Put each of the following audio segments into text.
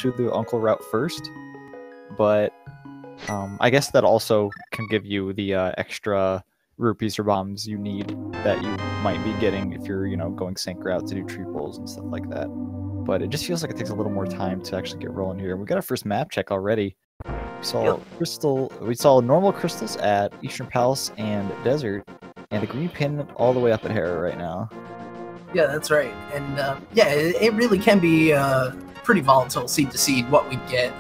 to the Uncle route first, but I guess that also can give you the extra rupees or bombs you need that you might be getting if you're, going sync route to do tree pulls and stuff like that. But it just feels like it takes a little more time to actually get rolling here. We got our first map check already. We saw normal crystals at Eastern Palace and Desert, and a green pin all the way up at Hera right now. Yeah, that's right. And yeah, it really can be pretty volatile seed to seed what we get.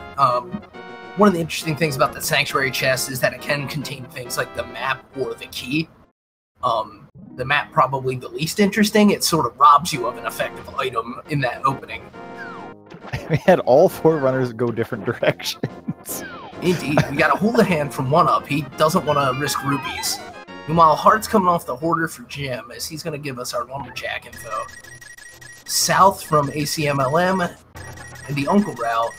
One of the interesting things about the Sanctuary chest is that it can contain things like the map or the key. The map probably the least interesting. It sort of robs you of an effective item in that opening. We had all 4 runners go different directions. Indeed, we got to hold a hand from one up. He doesn't want to risk rupees. Meanwhile, Heart's coming off the Hoarder for Jim, as he's going to give us our Lumberjack info. South from ACMLM and the Uncle route.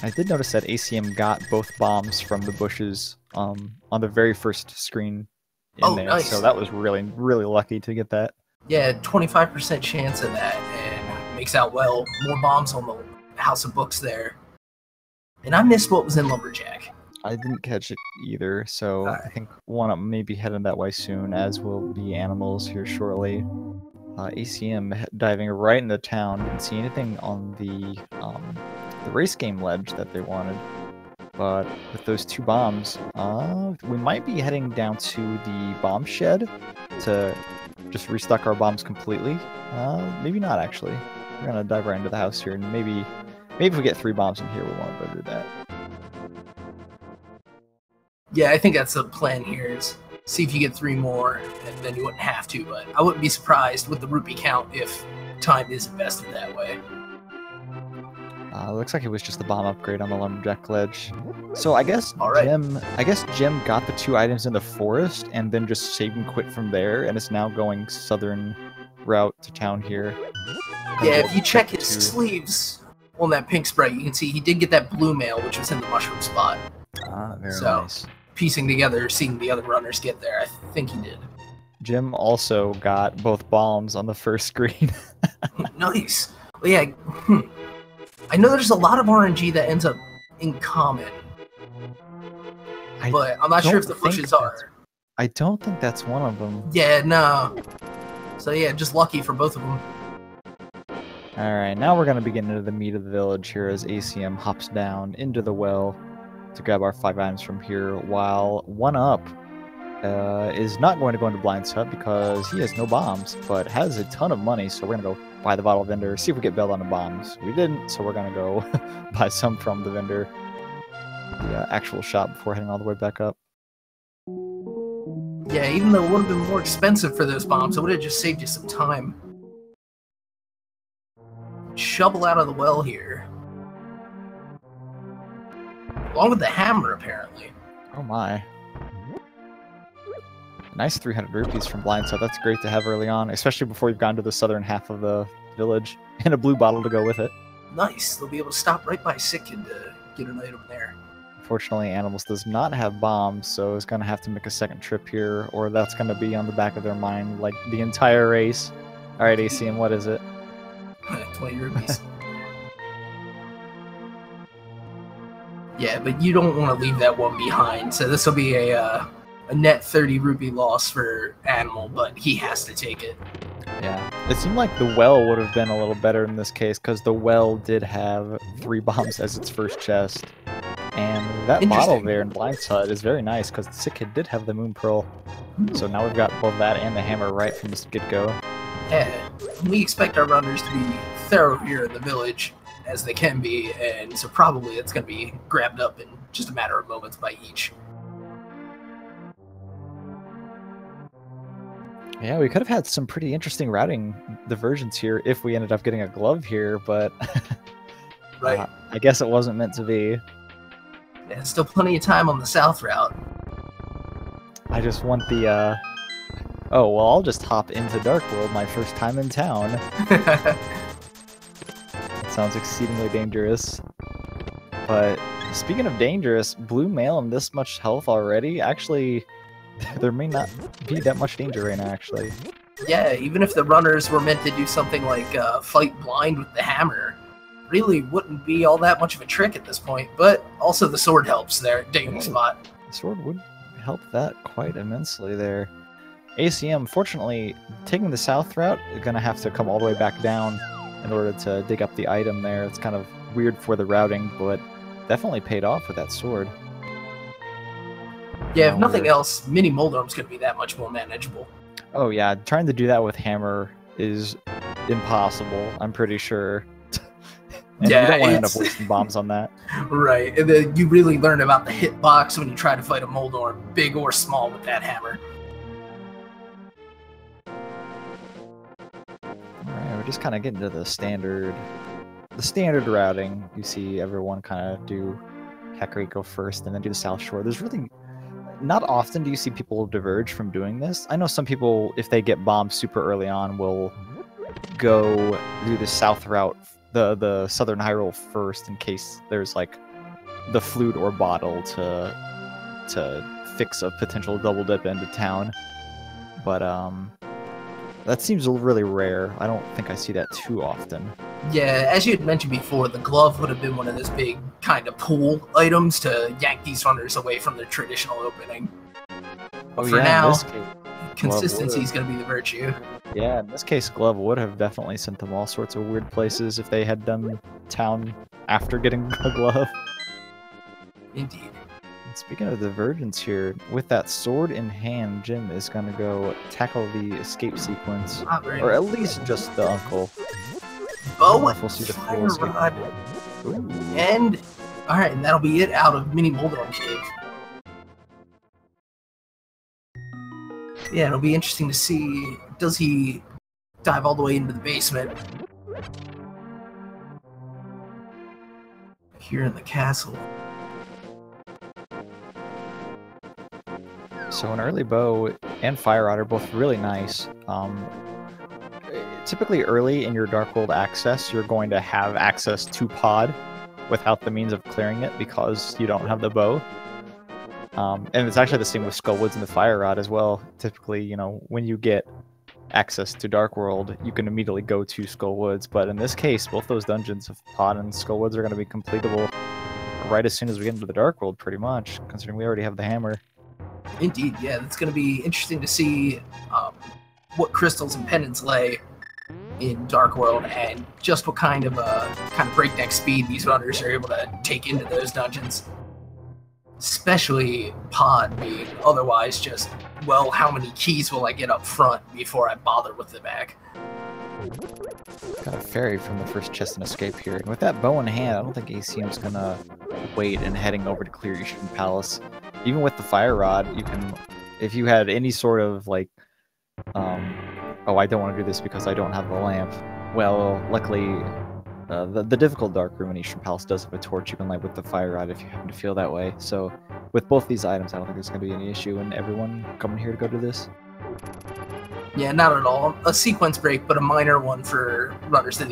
I did notice that ACM got both bombs from the bushes on the very first screen in there. Nice. So that was really, really lucky to get that. Yeah, 25% chance of that, and makes out well. More bombs on the House of Books there. And I missed what was in Lumberjack. I didn't catch it either, so I think one up may be heading that way soon, as will be Animals here shortly. ACM diving right into town. Didn't see anything on the race game ledge that they wanted, but with those 2 bombs, we might be heading down to the bomb shed to just restock our bombs completely. Maybe not actually. We're gonna dive right into the house here, and maybe if we get 3 bombs in here, we won't go do that. Yeah, I think that's the plan here, is see if you get 3 more, and then you wouldn't have to, but I wouldn't be surprised with the rupee count if time is invested that way. Looks like it was just the bomb upgrade on the Lumberjack ledge. So I guess Jim got the 2 items in the forest and then just saved and quit from there, and is now going southern route to town here. Yeah, if you check his sleeves on that pink sprite, you can see he did get that blue mail, which was in the mushroom spot. Very nice. Piecing together, seeing the other runners get there, I think he did. Jim also got both bombs on the first screen. Nice. Well, yeah, I know there's a lot of RNG that ends up in common, but I'm not sure if the bushes are. I don't think that's one of them. Yeah, no. So yeah, just lucky for both of them. Alright, now we're going to begin into the meat of the village here as ACM hops down into the well to grab our 5 items from here, while 1UP is not going to go into Blind's hut because he has no bombs, but has a ton of money, so we're going to go buy the bottle vendor, see if we get bailed on the bombs. We didn't, so we're going to go buy some from the vendor, the actual shop, before heading all the way back up. Yeah, even though it would have been more expensive for those bombs, it would have just saved you some time. Shovel out of the well here. Along with the hammer, apparently. Oh my. Nice 300 rupees from Blind, so that's great to have early on, especially before you've gone to the southern half of the village, and a blue bottle to go with it. Nice. They'll be able to stop right by Sitkin to get an item there. Unfortunately, Animals does not have bombs, so it's going to have to make a second trip here, or that's going to be on the back of their mind like the entire race. Alright, ACM, what is it? 20 rupees. Yeah, but you don't want to leave that one behind, so this will be a net 30 rupee loss for Animal, but he has to take it. Yeah, it seemed like the well would have been a little better in this case, because the well did have 3 bombs as its first chest. And that bottle there in Blind's hut is very nice, because the Sick Kid did have the Moon Pearl. So now we've got both that and the hammer right from the get-go. Yeah, we expect our runners to be thorough here in the village, as they can be, and so probably it's going to be grabbed up in just a matter of moments by each. Yeah, we could have had some pretty interesting routing diversions here if we ended up getting a glove here, but right. I guess it wasn't meant to be. Yeah, still plenty of time on the south route. I just want the, oh, well, I'll just hop into Dark World my first time in town. That sounds exceedingly dangerous. But speaking of dangerous, blue mail and this much health already, actually, there may not be that much danger right now, actually. Yeah, even if the runners were meant to do something like fight blind with the hammer, really wouldn't be all that much of a trick at this point, but also the sword helps there, digging the spot. The sword would help that quite immensely there. ACM, fortunately, taking the south route, is going to have to come all the way back down in order to dig up the item there. It's kind of weird for the routing, but definitely paid off with that sword. Yeah, if nothing else, Mini Moldorm's going to be that much more manageable. Oh yeah, trying to do that with hammer is impossible, I'm pretty sure. And yeah, you don't want to end up wasting bombs on that. Right, and then you really learn about the hitbox when you try to fight a Moldorm, big or small, with that hammer. Alright, we're just kind of getting to the standard routing. You see everyone kind of do Kakariko first and then do the South Shore. There's really not often do you see people diverge from doing this. I know some people, if they get bombed super early on, will go do the south route, the southern Hyrule first, in case there's like the flute or bottle to fix a potential double dip into town. But that seems really rare. I don't think I see that too often. Yeah, as you had mentioned before, the glove would have been one of those big kind of pull items to yank these runners away from their traditional opening. But for now, consistency is going to be the virtue. Yeah, in this case, glove would have definitely sent them all sorts of weird places if they had done town after getting a glove. Indeed. And speaking of divergence here, with that sword in hand, Jim is going to go tackle the escape sequence, or at least just the uncle. Bow and fire rod. And alright, and that'll be it out of Mini Moldorm Cave. Yeah, it'll be interesting to see, does he dive all the way into the basement here in the castle? So an early bow and fire rod are both really nice. Typically early in your Dark World access, you're going to have access to pod without the means of clearing it because you don't have the bow. And it's actually the same with Skullwoods and the Fire Rod as well. Typically, you know, when you get access to Dark World, you can immediately go to Skullwoods. But in this case, both those dungeons of Pod and Skullwoods are going to be completable right as soon as we get into the Dark World, pretty much, considering we already have the hammer. Indeed, yeah, that's going to be interesting to see what crystals and pendants lay in Dark World, and just what kind of breakneck speed these runners are able to take into those dungeons. Especially Pod being otherwise just, well, how many keys will I get up front before I bother with the back? Got a fairy from the first chest and escape here. And with that bow in hand, I don't think ACM's gonna wait and heading over to clear Eastern Palace. Even with the fire rod, you can, if you had any sort of like, oh, I don't want to do this because I don't have the lamp. Well, luckily, the difficult dark room in Eastern Palace does have a torch you can light with the fire rod if you happen to feel that way. So with both these items, I don't think there's going to be any issue in everyone coming here to go to this. Yeah, not at all. A sequence break, but a minor one for runners of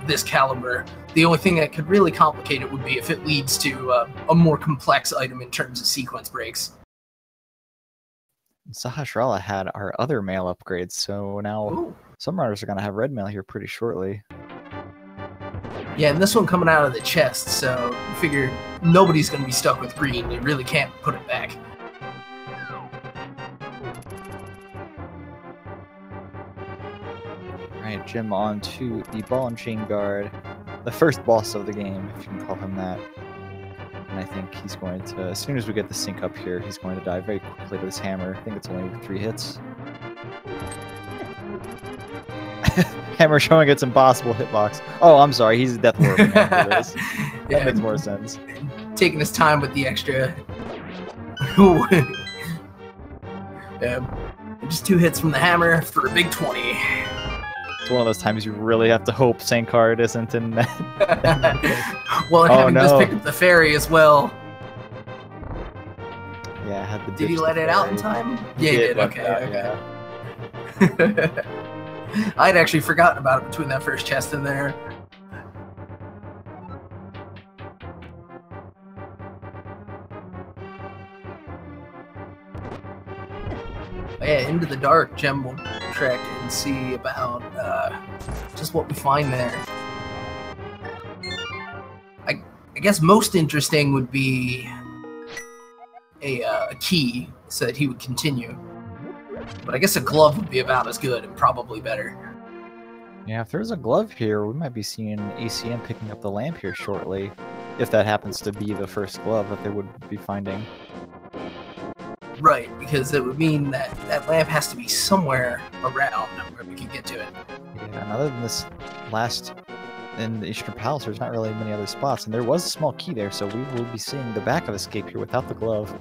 this caliber. The only thing that could really complicate it would be if it leads to a more complex item in terms of sequence breaks. Sahasrara had our other mail upgrades, so now some runners are going to have red mail here pretty shortly. Yeah, and this one coming out of the chest, so I figure nobody's going to be stuck with green. You really can't put it back. Alright, Jim on to the Ball and Chain Guard, the first boss of the game, if you can call him that. And I think he's going to, as soon as we get the sync up here, he's going to die very quickly to this hammer. I think it's only 3 hits. Hammer showing its impossible hitbox. Oh, I'm sorry, he's Death Warping after this. That makes more sense. Taking his time with the extra... just 2 hits from the hammer for a big 20. It's one of those times you really have to hope Sankard isn't in that. Well, and having just picked up the fairy as well. Yeah, I had the. Did he let it out in time? Yeah, he did. Okay. Yeah. I'd actually forgotten about it between that first chest and there. Yeah, into the dark, Gem will trek and see about just what we find there. I guess most interesting would be a key so that he would continue. But I guess a glove would be about as good and probably better. Yeah, if there's a glove here, we might be seeing ACM picking up the lamp here shortly. If that happens to be the first glove that they would be finding. Right, because it would mean that that lamp has to be somewhere around where we can get to it. Yeah, and other than this last in the Eastern Palace, there's not really many other spots, and there was a small key there, so we will be seeing the back of Escape here without the glove.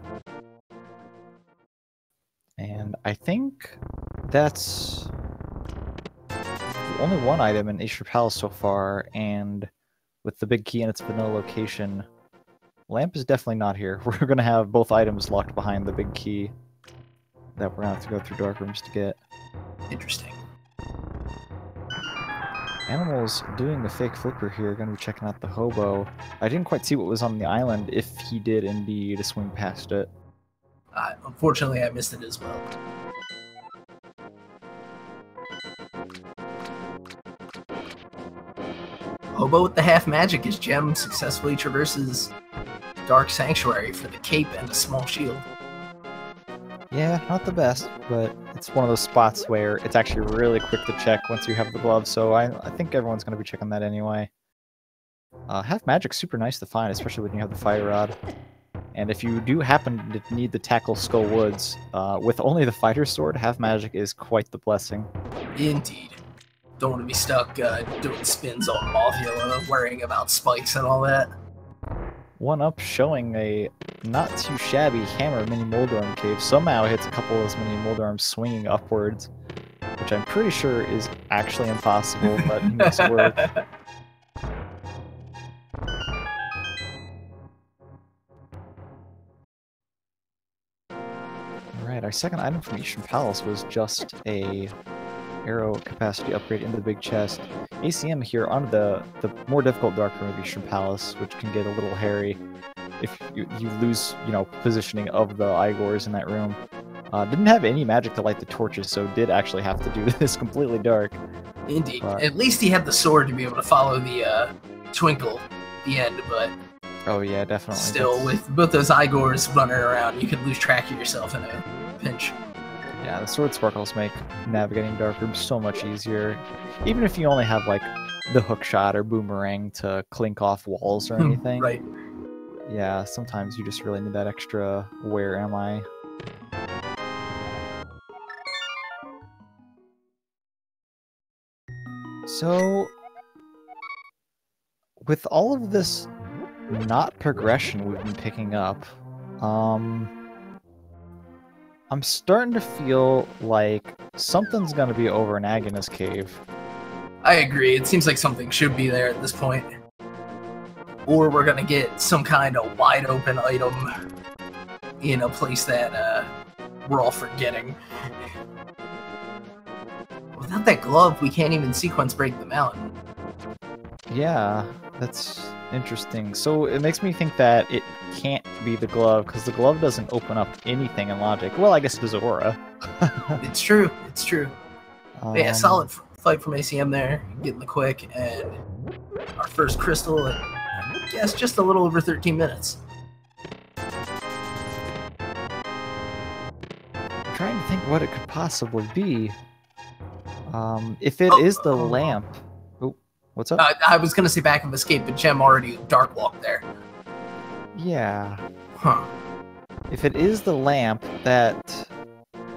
And I think that's only one item in Eastern Palace so far, and with the big key in its vanilla location, lamp is definitely not here. We're going to have both items locked behind the big key that we're going to have to go through dark rooms to get. Interesting. Animals doing the fake flipper here, going to be checking out the hobo. I didn't quite see what was on the island, if he did indeed swing past it. Unfortunately, I missed it as well. Hobo with the half magic as Gem successfully traverses Dark Sanctuary for the cape and a small shield. Yeah, not the best, but it's one of those spots where it's actually really quick to check once you have the glove, so I think everyone's going to be checking that anyway. Half magic's super nice to find, especially when you have the fire rod. And if you do happen to need to tackle Skull Woods, with only the fighter sword, half magic is quite the blessing. Indeed. Don't want to be stuck doing spins on Mauviela, worrying about spikes and all that. One up showing a not too shabby hammer mini Moldarm cave. Somehow hits a couple of those mini Moldarms swinging upwards, which I'm pretty sure is actually impossible, but he makes it work. Alright, our second item from Eastern Palace was just a arrow capacity upgrade into the big chest. ACM here on the more difficult dark room of Eastern Palace, which can get a little hairy if you lose, positioning of the Igors in that room. Didn't have any magic to light the torches, so did actually have to do this completely dark. Indeed. At least he had the sword to be able to follow the twinkle at the end, but oh yeah, definitely. Still, with both those Igors running around, you could lose track of yourself in a pinch. Yeah, the sword sparkles make navigating dark rooms so much easier. Even if you only have, like, the hook shot or boomerang to clink off walls or anything. Right. Yeah, sometimes you just really need that extra where am I? So, with all of this not progression we've been picking up, I'm starting to feel like something's going to be over in Agona's cave. I agree. It seems like something should be there at this point. Or we're going to get some kind of wide open item in a place that we're all forgetting. Without that glove, we can't even sequence break the mountain. Yeah, that's interesting. So it makes me think that it can't be the glove, because the glove doesn't open up anything in logic. Well, I guess it is Aurora. It's true, it's true. Yeah, solid fight from ACM there, getting the quick, and our first crystal in, I guess, just a little over 13 minutes. I'm trying to think what it could possibly be. If it is the lamp... Oh, what's up? I was going to say back of escape, but Gem already dark walked there. Yeah. Huh. If it is the lamp, that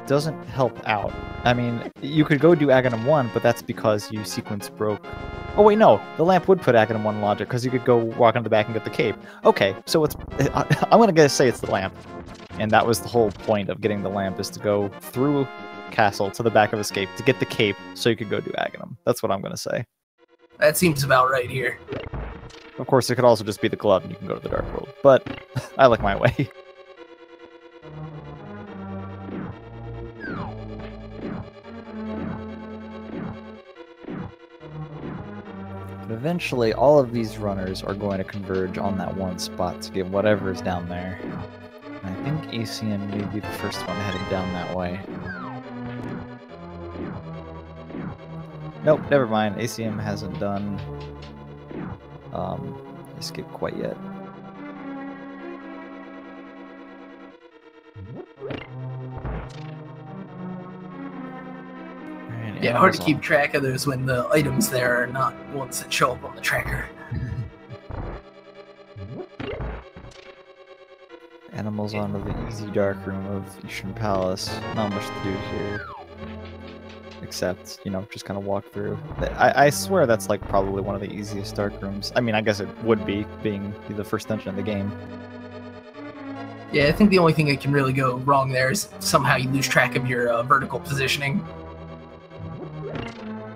doesn't help out. I mean, you could go do Aghanim 1, but that's because you sequence broke. Oh wait, no. The lamp would put Aghanim 1 in logic, because you could go walk into the back and get the cape. Okay, so it's... I'm going to say it's the lamp. And that was the whole point of getting the lamp, is to go through castle to the back of escape to get the cape so you could go do Aghanim. That's what I'm going to say. That seems about right here. Of course, it could also just be the glove and you can go to the Dark World, but I like my way. But eventually, all of these runners are going to converge on that one spot to get whatever is down there. And I think ACM may be the first one heading down that way. Nope, never mind. ACM hasn't done escape quite yet. Right, Yeah, hard to keep track of those when the items there are not ones that show up on the tracker. Animals onto the easy dark room of Eastern Palace. Not much to do here. Except, you know, just kind of walk through. I swear that's like probably one of the easiest dark rooms. I mean, I guess it would be, being the first dungeon in the game. Yeah, I think the only thing that can really go wrong there is somehow you lose track of your vertical positioning.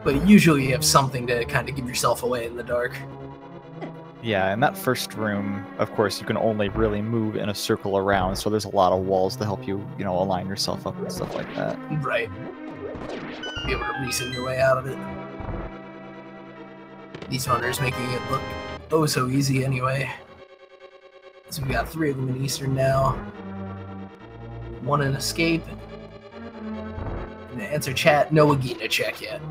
But usually you have something to kind of give yourself away in the dark. Yeah, in that first room, of course, you can only really move in a circle around, so there's a lot of walls to help you, you know, align yourself up and stuff like that. Right. Be able to reason your way out of it. These runners making it look oh so easy anyway. So we got 3 of them in Eastern now. 1 in Escape. And to answer chat, no Agena check yet.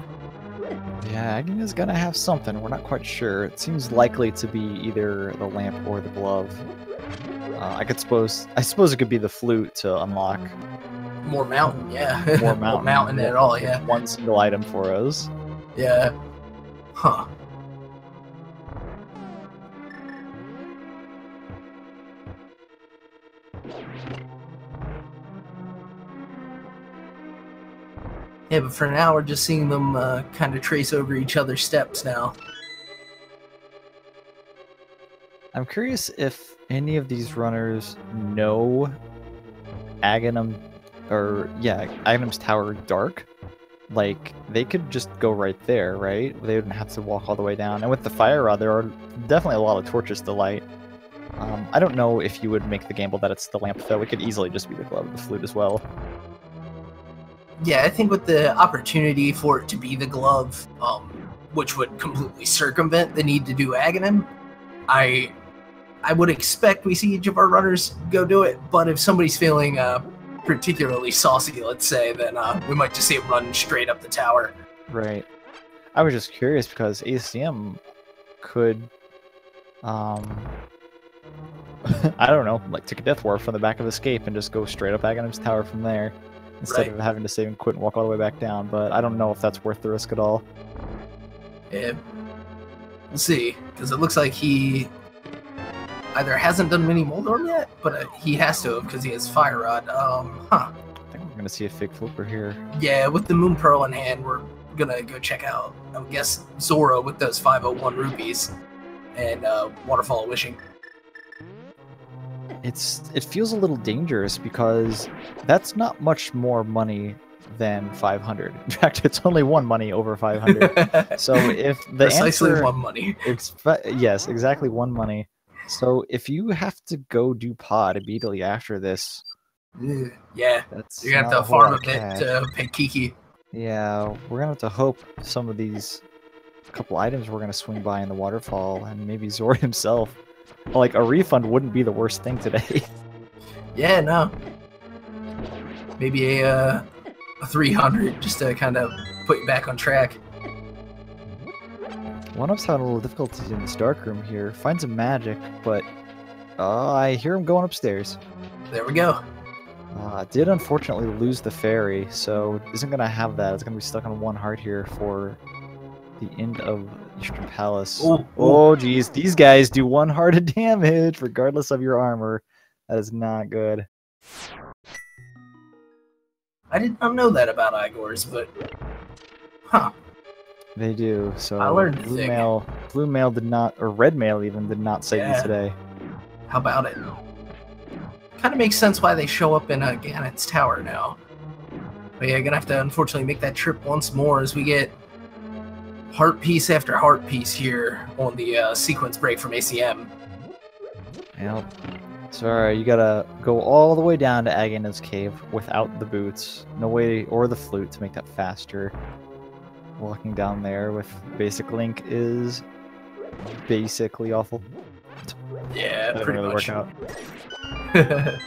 Yeah, Agne's gonna have something. We're not quite sure. It seems likely to be either the lamp or the glove. I suppose it could be the flute to unlock. More mountain, yeah. More mountain. More mountain at all, yeah. One single item for us. Yeah. Huh. Yeah, but for now, we're just seeing them kind of trace over each other's steps now. I'm curious if any of these runners know Aghanim, Aghanim's Tower Dark. Like, they could just go right there, right? They wouldn't have to walk all the way down. And with the fire rod, there are definitely a lot of torches to light. I don't know if you would make the gamble that it's the lamp, though. It could easily just be the glove or the flute as well. Yeah, I think with the opportunity for it to be the glove, which would completely circumvent the need to do Aghanim, I would expect we see each of our runners go do it, but if somebody's feeling particularly saucy, let's say, then we might just see him run straight up the tower. Right. I was just curious because ACM could, I don't know, like take a death warp from the back of Escape and just go straight up Aghanim's Tower from there, instead of having to save and quit and walk all the way back down, but I don't know if that's worth the risk at all. Yeah. We'll see, because it looks like he either hasn't done Mini Moldorm yet, but he has to have because he has Fire Rod. I think we're going to see a fake flipper here. Yeah, with the Moon Pearl in hand, we're going to go check out, I guess, Zora with those 501 rupees and Waterfall of Wishing. It feels a little dangerous because that's not much more money than 500. In fact, it's only 1 money over 500. So if the precisely answer, 1 money. Yes, exactly 1 money. So if you have to go do pod immediately after this, yeah, that's you're gonna have to farm a bit to pay Kiki. Yeah, we're gonna have to hope some of these couple items we're gonna swing by in the waterfall, and maybe Zora himself. Like, a refund wouldn't be the worst thing today. Yeah, no. Maybe a 300 just to kind of put you back on track. One-Up's having a little difficulty in this dark room here. Finds some magic, but I hear him going upstairs. There we go. Did unfortunately lose the fairy, so isn't gonna have that. It's gonna be stuck on 1 heart here for the end of Eastern Palace. Oh, geez, these guys do 1 heart of damage regardless of your armor. That is not good. I did not know that about Igor's, but huh. They do. So I learned blue mail did not, or red mail even did not save me today. How about it? Kind of makes sense why they show up in Ganon's Tower now. But yeah, gonna have to unfortunately make that trip once more as we get heart piece after heart piece here on the sequence break from ACM. Yep. Sorry, you gotta go all the way down to Aghanim's Cave without the boots. No way, or the flute to make that faster. Walking down there with basic Link is basically awful. Yeah, that pretty really much. Work out.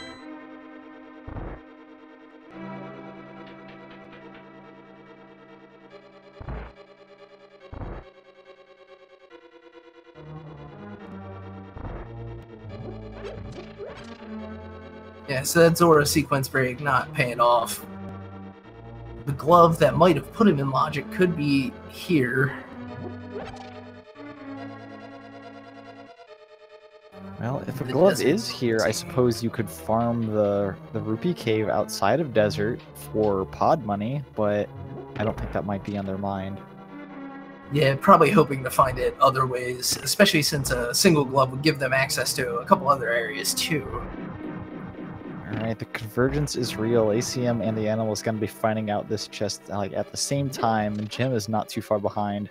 Yeah, so that Zora sequence break not paying off. The glove that might have put him in logic could be here. Well, if a glove is here, I suppose you could farm the rupee cave outside of desert for pod money, but I don't think that might be on their mind. Yeah, probably hoping to find it other ways, especially since a single glove would give them access to a couple other areas too. Alright, the convergence is real. ACM and the animal is going to be finding out this chest like at the same time, and Jim is not too far behind.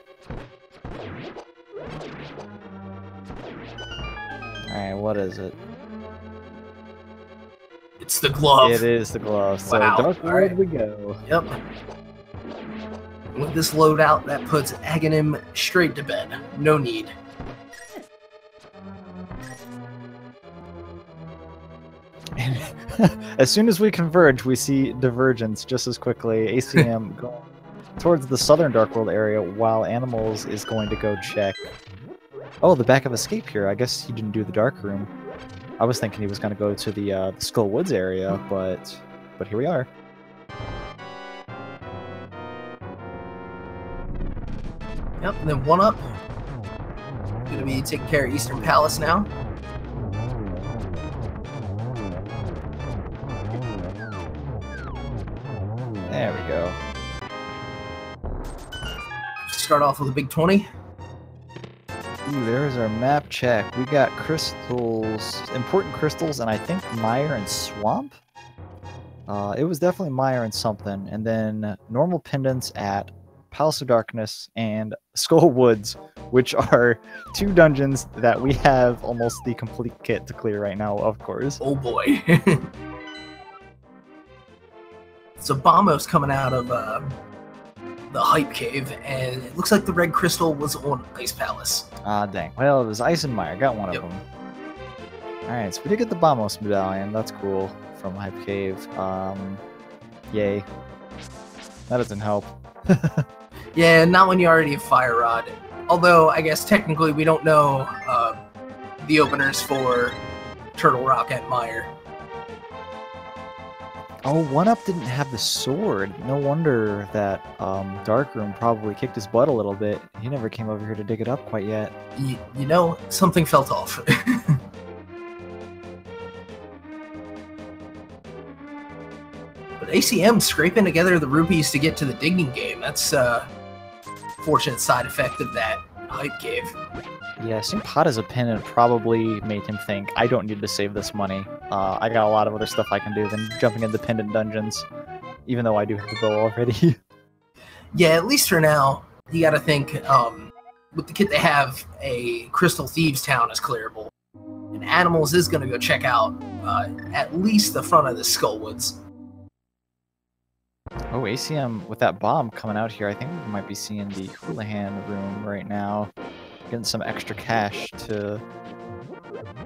Alright, what is it? It's the glove. It is the glove. So Wow. Dark World we go. Yep. With this loadout, that puts Aghanim straight to bed. No need. And as soon as we converge, we see divergence just as quickly. ACM going towards the southern Dark World area, while Animals is going to go check. Oh, the back of escape here. I guess he didn't do the dark room. I was thinking he was going to go to the Skull Woods area, but here we are. Yep, and then one up. Gonna be taking care of Eastern Palace now. There we go. Start off with a big 20. Ooh, there's our map check. We got crystals, important crystals, and I think mire and swamp. It was definitely mire and something, and then normal pendants at Palace of Darkness and Skull Woods, which are two dungeons that we have almost the complete kit to clear right now, of course. Oh boy. So Bombos coming out of the Hype Cave, and it looks like the red crystal was on Ice Palace. Ah, dang. Well, it was Ice and Mire. Got one of them. Alright, so we did get the Bombos medallion. That's cool. From Hype Cave. Yay. That doesn't help. Yeah, not when you already have Fire Rod. Although, I guess technically we don't know the openers for Turtle Rock and Mire. Oh, 1UP didn't have the sword. No wonder that Darkroom probably kicked his butt a little bit. He never came over here to dig it up quite yet. You know, something felt off. But ACM scraping together the rupees to get to the digging game. That's a fortunate side effect of that Hype Cave. Yeah, seeing Pot as a pendant probably made him think, I don't need to save this money. I got a lot of other stuff I can do than jumping into pendant dungeons, even though I do have the bow already. Yeah, at least for now, you gotta think, with the kit they have, a Crystal Thieves town is clearable. And Animals is gonna go check out at least the front of the Skull Woods. Oh, ACM with that bomb coming out here, I think we might be seeing the Houlihan room right now. Getting some extra cash to,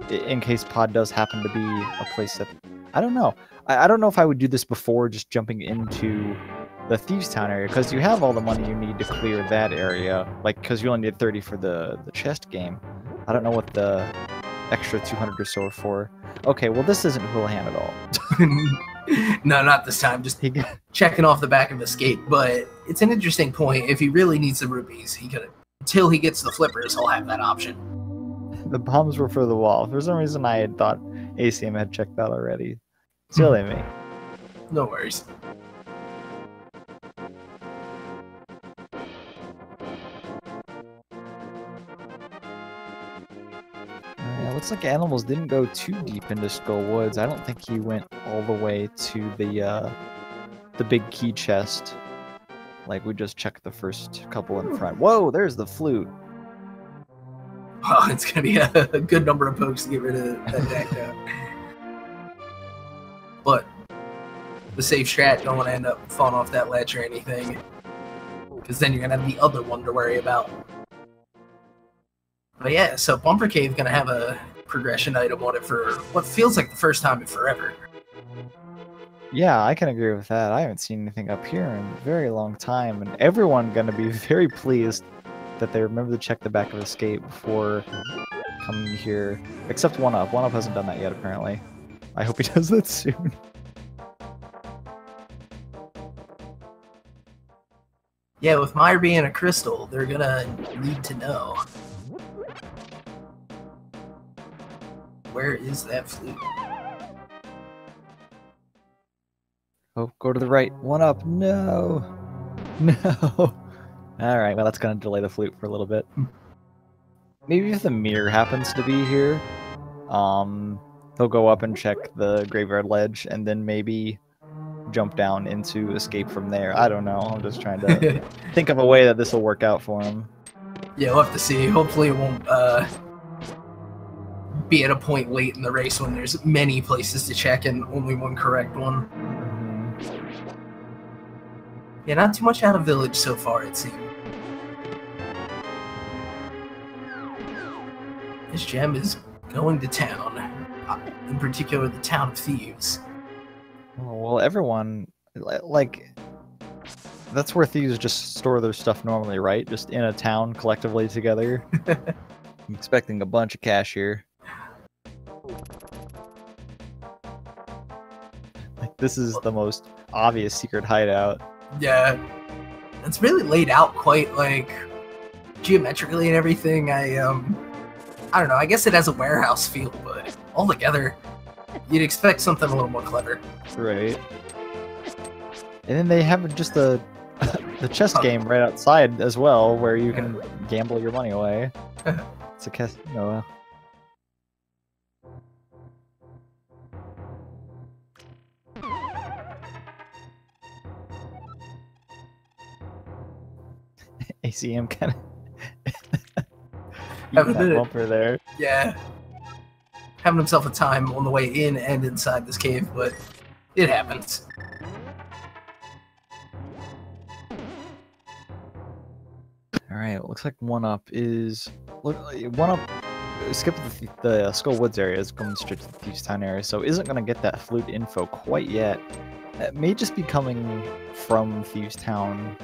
in case Pod does happen to be a place that, I don't know. I don't know if I would do this before just jumping into the Thieves Town area, because you have all the money you need to clear that area, like, because you only need 30 for the chest game. I don't know what the extra 200 or so are for. Okay, well this isn't Houlihan at all. No, not this time. Just checking off the back of the skate. But it's an interesting point. If he really needs the rupees, he could, until he gets the flippers, he'll have that option. The bombs were for the wall. For some reason, I had thought ACM had checked that already. Silly me. No worries. Yeah, looks like Animals didn't go too deep into Skull Woods. I don't think he went all the way to the big key chest. Like, we just checked the first couple in front. Whoa, there's the flute. Oh, it's going to be a good number of pokes to get rid of that deck now. But the safe strat, don't want to end up falling off that ledge or anything. Because then you're going to have the other one to worry about. But yeah, so Bumper Cave going to have a progression item on it for what feels like the first time in forever. Yeah, I can agree with that. I haven't seen anything up here in a very long time, and everyone going to be very pleased that they remember to check the back of Escape before coming here. Except 1UP. 1UP hasn't done that yet, apparently. I hope he does that soon. Yeah, with Meyer being a crystal, they're gonna need to know. Where is that flute? Oh, go to the right. 1-up. No. No. Alright, well, that's going to delay the flute for a little bit. Maybe if the mirror happens to be here, he'll go up and check the graveyard ledge, and then maybe jump down into escape from there. I don't know. I'm just trying to think of a way that this will work out for him. Yeah, we'll have to see. Hopefully it won't be at a point late in the race when there's many places to check and only one correct one. Yeah, not too much out of village so far, it seems. This gem is going to town, in particular the town of thieves. Well, everyone, like, that's where thieves just store their stuff normally, right? Just in a town collectively together. I'm expecting a bunch of cash here. Like, this is the most obvious secret hideout. Yeah, it's really laid out quite, like, geometrically and everything. I don't know, I guess it has a warehouse feel, but altogether, you'd expect something a little more clever. Right. And then they have just the chess game right outside as well, where you can gamble your money away. It's a casino. ACM kind of Having that bumper there. Yeah. Having himself a time on the way in and inside this cave, but it happens. Alright, looks like 1-up is... 1-up... Skip the Skull Woods area, is going straight to the Thieves Town area, so isn't going to get that flute info quite yet. It may just be coming from Thieves Town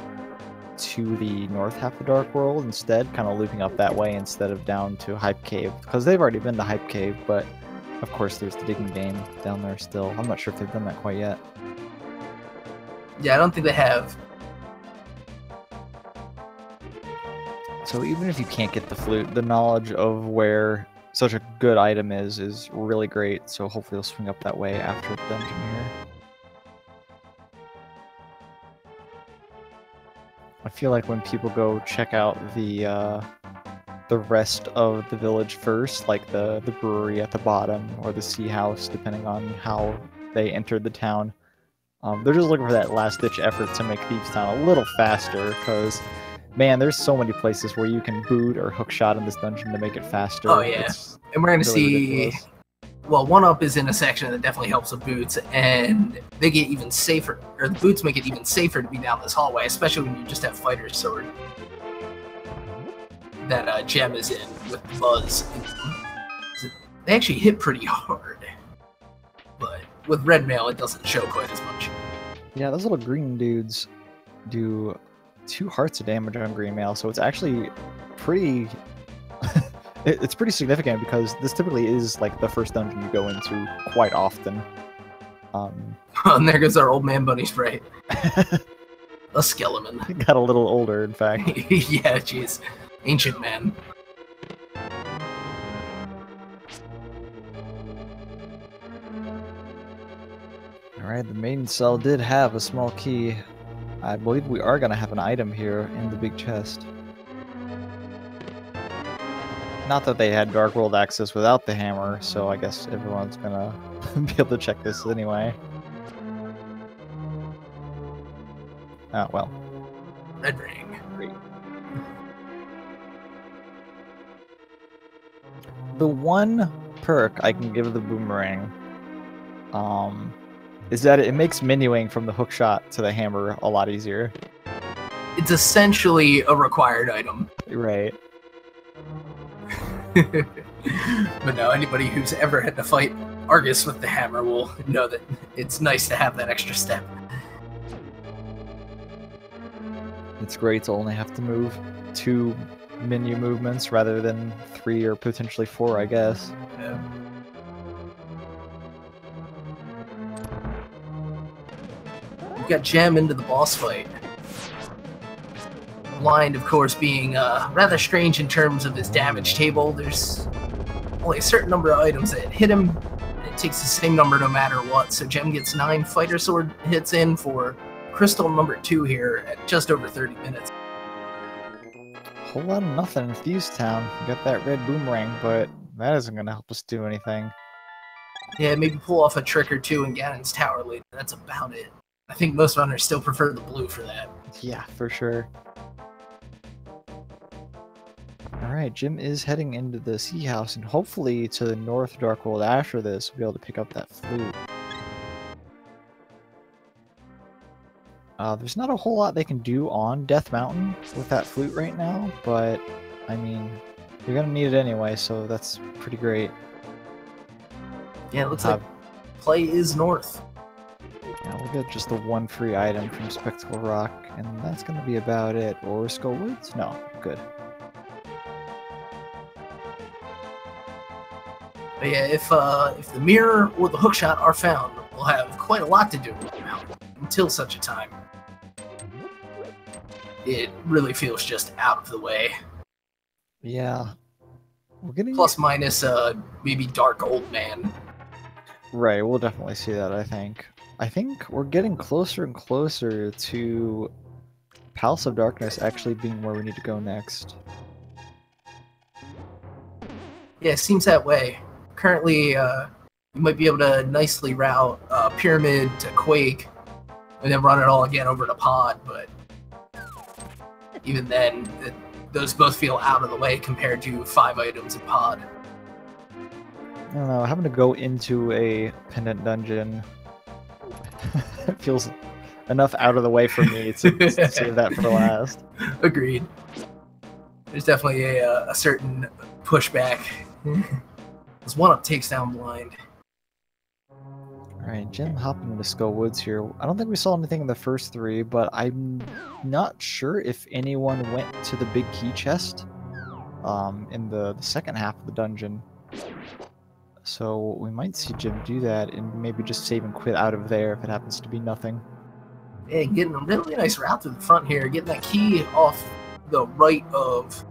to the north half of Dark World instead, kind of looping up that way instead of down to Hype Cave, because they've already been to Hype Cave, but of course there's the digging game down there still. I'm not sure if they've done that quite yet. Yeah, I don't think they have. So even if you can't get the flute, the knowledge of where such a good item is really great, so hopefully they'll swing up that way after the dungeon here. I feel like when people go check out the rest of the village first, like the brewery at the bottom or the sea house, depending on how they entered the town, they're just looking for that last-ditch effort to make Thieves Town a little faster, because, man, there's so many places where you can boot or hookshot in this dungeon to make it faster. Oh, yeah. And we're going to really see... ridiculous. Well, 1-up is in a section that definitely helps with boots, and they get even safer, or the boots make it even safer to be down this hallway, especially when you just have Fighter's Sword. That gem is in with the buzz. They actually hit pretty hard, but with red mail it doesn't show quite as much. Yeah, those little green dudes do 2 hearts of damage on green mail, so it's actually pretty... it's pretty significant, because this typically is like the first dungeon you go into quite often. And there goes our old man bunny spray. A skeleton. Got a little older, in fact. Yeah, jeez. Ancient man. Alright, the main cell did have a small key. I believe we are going to have an item here in the big chest. Not that they had Dark World access without the hammer, so I guess everyone's gonna be able to check this anyway. Oh, well. Red ring. Great. The one perk I can give the boomerang is that it makes menuing from the hookshot to the hammer a lot easier. It's essentially a required item. Right. But no, anybody who's ever had to fight Argus with the hammer will know that it's nice to have that extra step. It's great to only have to move 2 menu movements rather than 3 or potentially 4, I guess. Yeah. We've got Gem into the boss fight. Blind, of course, being rather strange in terms of his damage table. There's only a certain number of items that hit him. It takes the same number no matter what. So Gem gets 9 Fighter Sword hits in for Crystal number 2 here at just over 30 minutes. Whole lot of nothing in Thieves Town. We got that red boomerang, but that isn't going to help us do anything. Yeah, maybe pull off a trick or two in Ganon's Tower later. That's about it. I think most runners still prefer the blue for that. Yeah, for sure. Alright, Jim is heading into the Sea House, and hopefully to the North Dark World after this, we'll be able to pick up that flute. There's not a whole lot they can do on Death Mountain with that flute right now, but, I mean, you're gonna need it anyway, so that's pretty great. Yeah, it looks like play is north. Yeah, we'll get just the 1 free item from Spectacle Rock, and that's gonna be about it. Or Skull Woods? No, good. But yeah, if the mirror or the hookshot are found, we'll have quite a lot to do until such a time. It really feels just out of the way. Yeah. We're getting... Plus minus, maybe Dark Old Man. Right, we'll definitely see that, I think. I think we're getting closer and closer to Palace of Darkness actually being where we need to go next. Yeah, it seems that way. Currently, you might be able to nicely route Pyramid to Quake, and then run it all again over to Pod, but even then, those both feel out of the way compared to 5 items in Pod. I don't know, having to go into a pendant dungeon feels enough out of the way for me to save that for last. Agreed. There's definitely a certain pushback. This 1-up takes down Blind. Alright, Jim hopping into Skull Woods here. I don't think we saw anything in the first 3, but I'm not sure if anyone went to the big key chest in the second half of the dungeon. So we might see Jim do that and maybe just save and quit out of there if it happens to be nothing. Yeah, getting a really nice route through the front here. Getting that key off the right of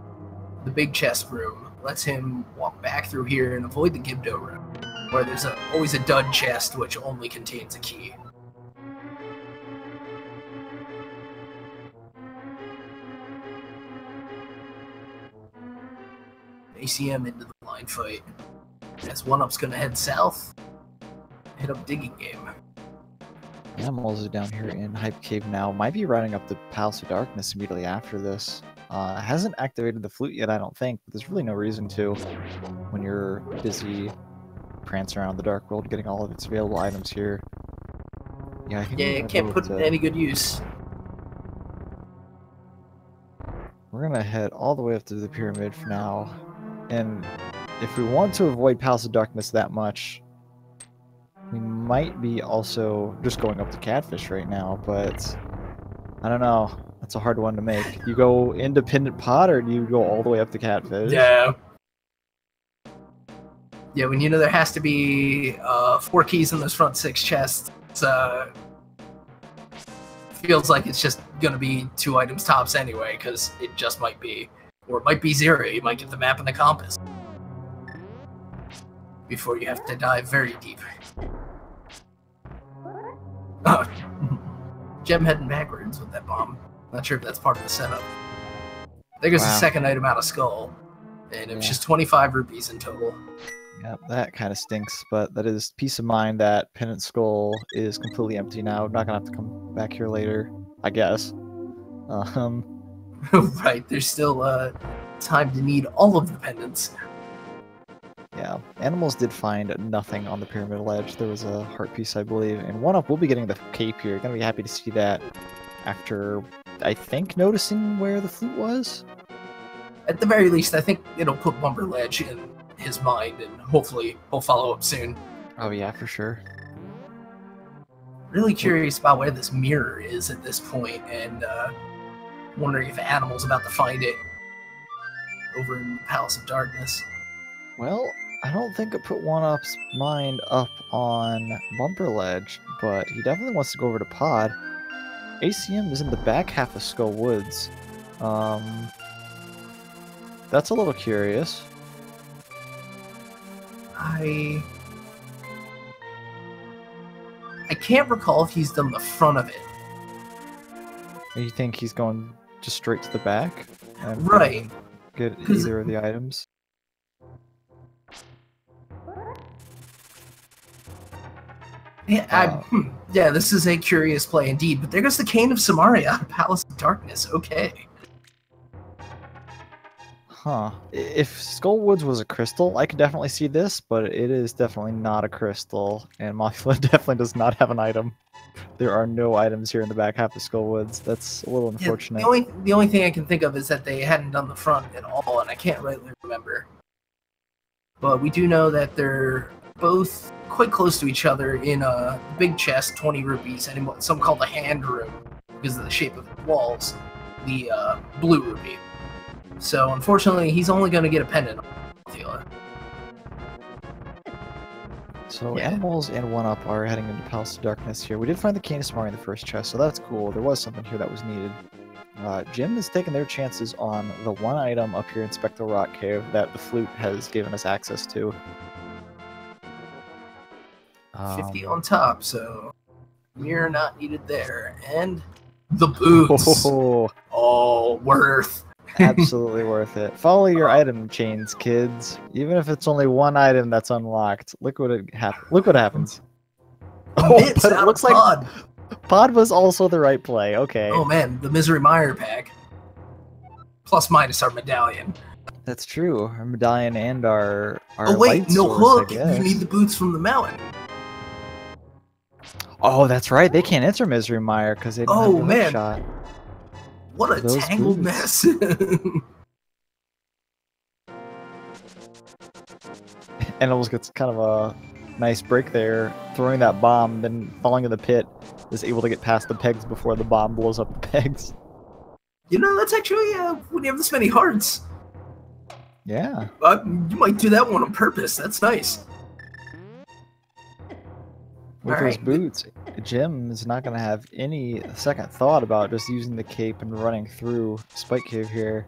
the big chest room lets him walk back through here and avoid the Gibdo room, where there's always a dud chest which only contains a key. ACM into the blind fight. As 1-up's gonna head south, hit up Digging Game. Animals is down here in Hype Cave now. Might be riding up the Palace of Darkness immediately after this. Hasn't activated the flute yet, I don't think, but there's really no reason to when you're busy prancing around the Dark World getting all of its available items here. Yeah, I think it can't put to any good use. We're gonna head all the way up to the pyramid for now, and if we want to avoid Palace of Darkness that much, we might be also just going up to Catfish right now, but I don't know. That's a hard one to make. You go independent Pod, or do you go all the way up to Catfish? Yeah. Yeah, when you know there has to be 4 keys in those front 6 chests, feels like it's just gonna be 2 items tops anyway, because it just might be. Or it might be 0. You might get the map and the compass before you have to dive very deep. Oh, Gem heading backwards with that bomb. Not sure if that's part of the setup. There goes the second item out of Skull, and it was just 25 rupees in total. Yep, that kind of stinks, but that is peace of mind that Pendant Skull is completely empty now. Not gonna have to come back here later, I guess. Right, there's still time to need all of the pendants. Yeah, Animals did find nothing on the pyramid ledge. There was a heart piece, I believe, and 1-up will be getting the cape here. Gonna be happy to see that after, I think, noticing where the flute was. At the very least, I think it'll put Bumper Ledge in his mind, and hopefully he'll follow up soon. Oh yeah, for sure. Really curious about where this mirror is at this point, and wondering if Animal's about to find it over in the Palace of Darkness. Well, I don't think it put 1-up's mind up on Bumper Ledge, but he definitely wants to go over to Pod. ACM is in the back half of Skull Woods. That's a little curious. I can't recall if he's done the front of it. You think he's going just straight to the back? And Right. Get either of the items? Yeah, yeah, this is a curious play indeed. But there goes the Cane of Samaria out of Palace of Darkness. Okay. Huh. If Skull Woods was a crystal, I could definitely see this, but it is definitely not a crystal, and Mothula definitely does not have an item. There are no items here in the back half of Skull Woods. That's a little unfortunate. Yeah, the only thing I can think of is that they hadn't done the front at all, and I can't rightly remember. But we do know that they're both quite close to each other in a big chest, 20 rupees, and in what some call the hand room, because of the shape of the walls, the blue rupee. So unfortunately, he's only going to get a pendant on Mothula. So Animals and 1-Up are heading into Palace of Darkness here. We did find the Cane of Samaria in the first chest, so that's cool. There was something here that was needed. Jim is taking their chances on the one item up here in Spectral Rock Cave that the flute has given us access to. 50 on top, so we're not needed there. And the boots. Oh, worth. Absolutely worth it. Follow your item chains, kids. Even if it's only one item that's unlocked. Look what happens. Oh, but it looks like Pod was also the right play. Okay. Oh man, the Misery Mire pack. Plus minus our medallion. That's true. Our medallion and our oh wait, light no source, hook. You need the boots from the mountain. Oh, that's right. They can't enter Misery Mire because they don't have the hook shot. What a tangled mess. Animals gets kind of a nice break there, throwing that bomb, then falling in the pit, is able to get past the pegs before the bomb blows up the pegs. You know, that's actually, when you have this many hearts. Yeah. You might do that one on purpose. That's nice. With those boots, Jim is not going to have any second thought about just using the cape and running through Spike Cave here.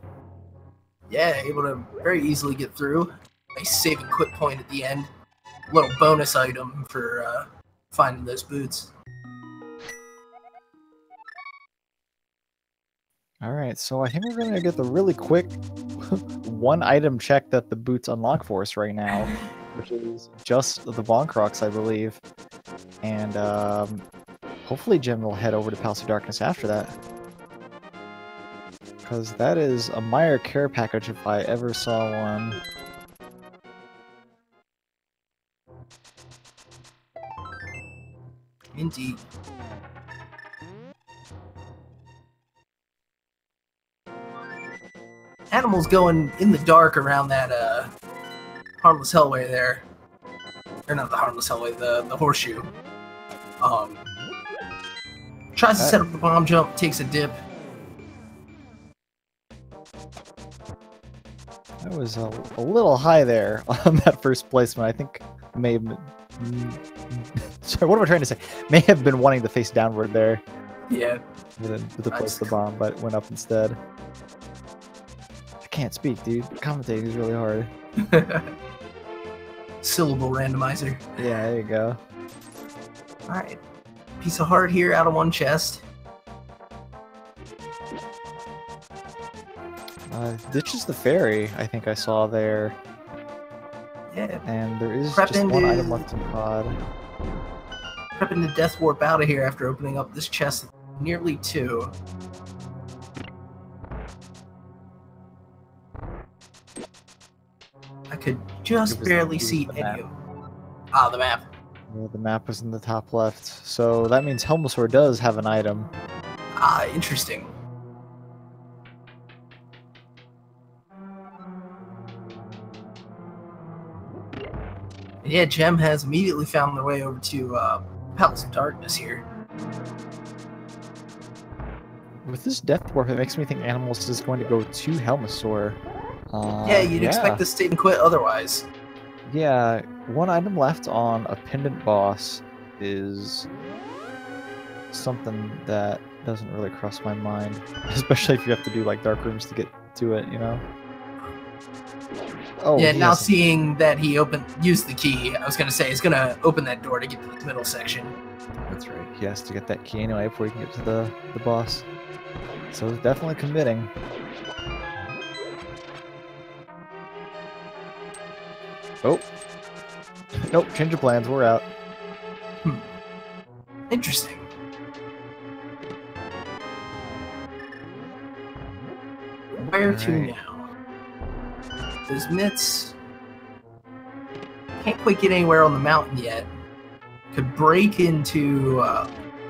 Yeah, able to very easily get through. Nice save and quit point at the end. Little bonus item for finding those boots. Alright, so I think we're going to get the really quick one item check that the boots unlock for us right now, which is just the Bonkrox, I believe. And hopefully Jim will head over to Palace of Darkness after that. Because that is a Mire care package if I ever saw one. Indeed. Animals going in the dark around that Harmless Hellway there. Or not the Harmless Hellway, the horseshoe. Tries to set up the bomb jump, takes a dip. That was a little high there on that first placement. I think may have been... Sorry, what am I trying to say? May have been wanting to face downward there. Yeah. With the place the bomb, but went up instead. I can't speak, dude. Commentating is really hard. Syllable randomizer. Yeah, there you go. Alright. Piece of heart here out of one chest. Ditches the ferry, I think I saw there. Yeah. And there is just one item left in pod. Prepping the Death Warp out of here after opening up this chest nearly 2. I could just barely see any of them. Ah, the map. Yeah, the map was in the top left. So that means Helmosaur does have an item. Ah, interesting. Yeah, Gem has immediately found their way over to Palace of Darkness here. With this Death Warp, it makes me think Animals is going to go to Helmosaur. Yeah, you'd expect this to quit otherwise. Yeah, one item left on a pendant boss is something that doesn't really cross my mind, especially if you have to do like dark rooms to get to it, you know. Oh yeah, he now has- seeing that he used the key, I was gonna say, it's gonna open that door to get to the middle section. That's right. He has to get that key anyway before he can get to the boss. So it's definitely committing. Oh. Nope, change of plans, we're out. Interesting. Where to Alright. now? Those mitts can't quite get anywhere on the mountain yet. Could break into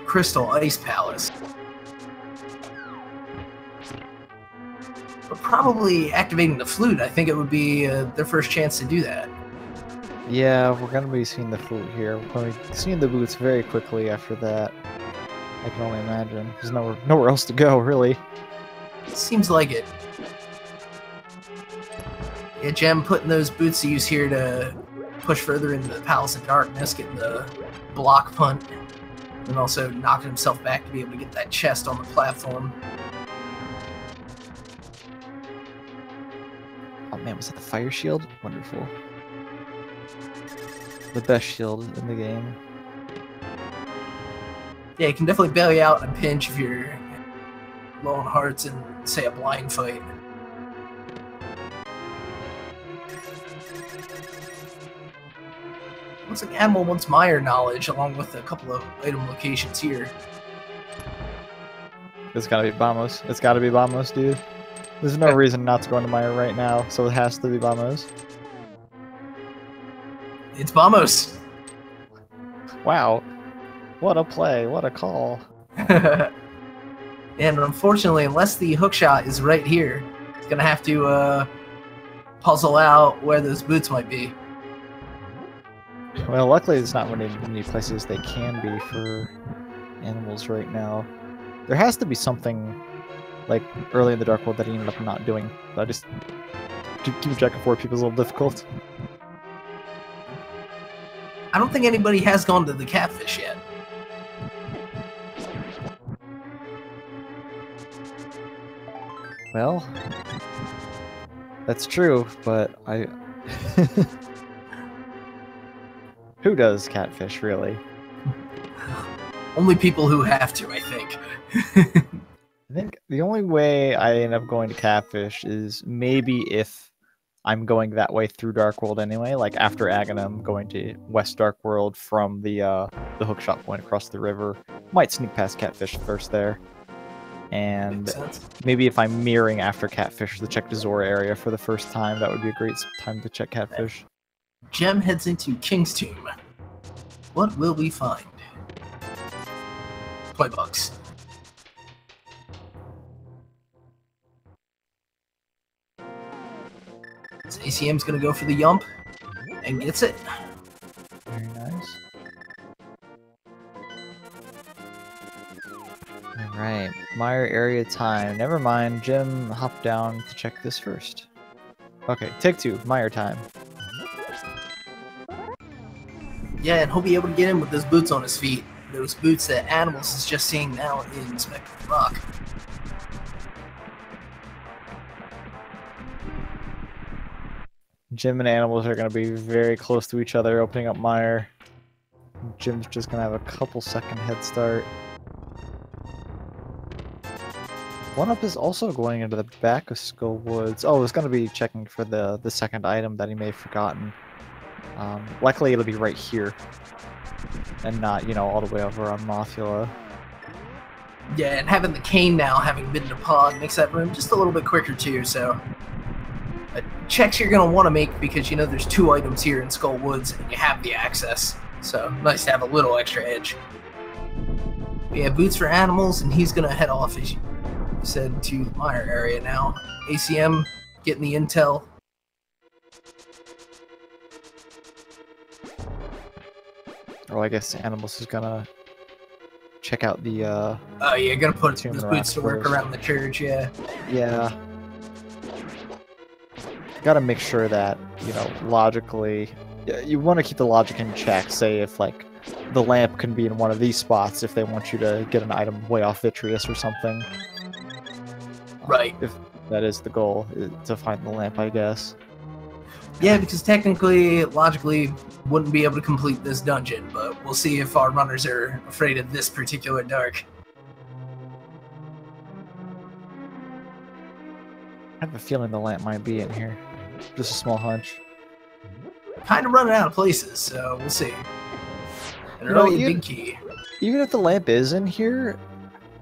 Crystal Ice Palace. But probably activating the flute, I think it would be their first chance to do that. Yeah, we're gonna be seeing the flute here. We're gonna be seeing the boots very quickly after that. I can only imagine. There's nowhere else to go, really. Seems like it. Yeah, Gem putting those boots to use here to push further into the Palace of Darkness, getting the block punt, and also knocking himself back to be able to get that chest on the platform. Oh man, was that the fire shield? Wonderful. The best shield in the game. Yeah, you can definitely bail you out in a pinch if you're low on hearts in, say, a blind fight. Looks like Animal wants Meyer knowledge along with a couple of item locations here. It's gotta be Vamos. It's gotta be Vamos, dude. There's no reason not to go into Meyer right now, so it has to be Vamos. It's Vamos! Wow. What a play, what a call. And unfortunately, unless the hookshot is right here, it's gonna have to puzzle out where those boots might be. Well, luckily there's not many places they can be for animals right now. There has to be something, like, early in the Dark World that he ended up not doing. But I just... keeping track of 4 people is a little difficult. I don't think anybody has gone to the catfish yet. Well... that's true, but I... Who does catfish, really? Only people who have to, I think. I think the only way I end up going to catfish is maybe if I'm going that way through Dark World anyway, like after Aghanim, going to West Dark World from the hookshot point across the river. Might sneak past catfish first there. And maybe if I'm mirroring after catfish the check to Zora area for the first time, that would be a great time to check catfish. Gem heads into King's Tomb. What will we find? Toy bugs. So ACM's gonna go for the yump and gets it. Very nice. Alright, Meyer area time. Never mind, Jim hopped down to check this first. Okay, take 2, Meyer time. Yeah, and he'll be able to get in with those boots on his feet. Those boots that Animals is just seeing now in Spectral Rock. Jim and Animals are going to be very close to each other, opening up Meyer. Jim's just going to have a couple second head start. 1UP is also going into the back of Skull Woods. Oh, it's going to be checking for the second item that he may have forgotten. Luckily, it'll be right here. And not, you know, all the way over on Mothula. Yeah, and having the cane now, having been to Pod, makes that room just a little bit quicker too, so... checks you're going to want to make because, you know, there's 2 items here in Skull Woods and you have the access. So, nice to have a little extra edge. We have boots for Animals, and he's going to head off, as you said, to the Meyer area now. ACM getting the intel. Oh, I guess Animals is gonna check out the, Oh, yeah, gonna put Tomb those of the boots to work Raptors. around the church, yeah. Yeah. Gotta make sure that, you know, logically... You want to keep the logic in check. Say if, like, the lamp can be in one of these spots if they want you to get an item way off Vitreous or something. Right. If that is the goal, to find the lamp, I guess. Yeah, because technically, logically, wouldn't be able to complete this dungeon, but we'll see if our runners are afraid of this particular dark. I have a feeling the lamp might be in here. Just a small hunch. Kind of running out of places, so we'll see. An early big key. Even if the lamp is in here,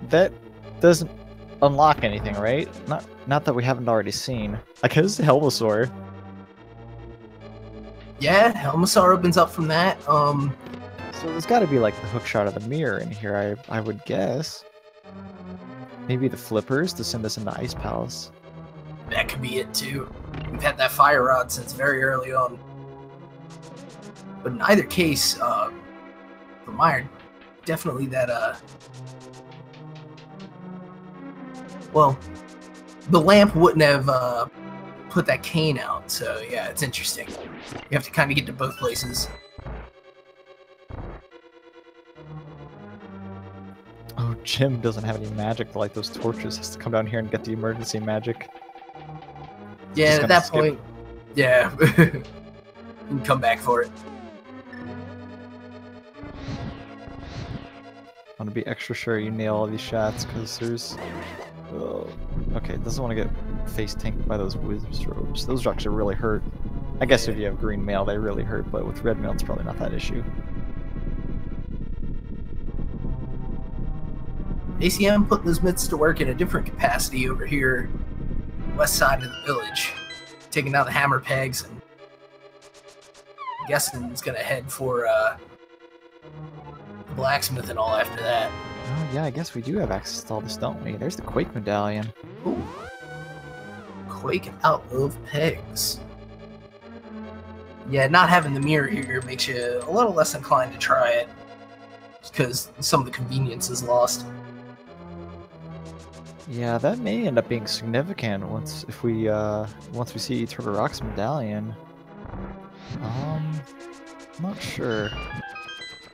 that doesn't unlock anything, right? Not that we haven't already seen. I guess the Helmosaur. Yeah, Helmosaur opens up from that. So there's got to be like the hook shot of the mirror in here, I would guess. Maybe the flippers to send us into Ice Palace. That could be it too. We've had that fire rod since very early on. But in either case, for Meyer, definitely that, well, the lamp wouldn't have put that cane out, so yeah, it's interesting. You have to kind of get to both places. Oh, Jim doesn't have any magic to light those torches. Has to come down here and get the emergency magic. Yeah, at that point, yeah, you can come back for it. I want to be extra sure you nail all these shots, because there's... Oh. Okay, doesn't want to get face tanked by those wizard's robes. Those actually really hurt. I guess if you have green mail, they really hurt, but with red mail, it's probably not that issue. ACM put those myths to work in a different capacity over here, west side of the village, taking out the hammer pegs, and I'm guessing it's gonna head for the blacksmith and all after that. Oh yeah, I guess we do have access to all this, don't we? There's the Quake medallion. Ooh. Quake out of pegs. Yeah, not having the mirror here makes you a little less inclined to try it, because some of the convenience is lost. Yeah, that may end up being significant once we see Turtle Rock's medallion. I'm not sure.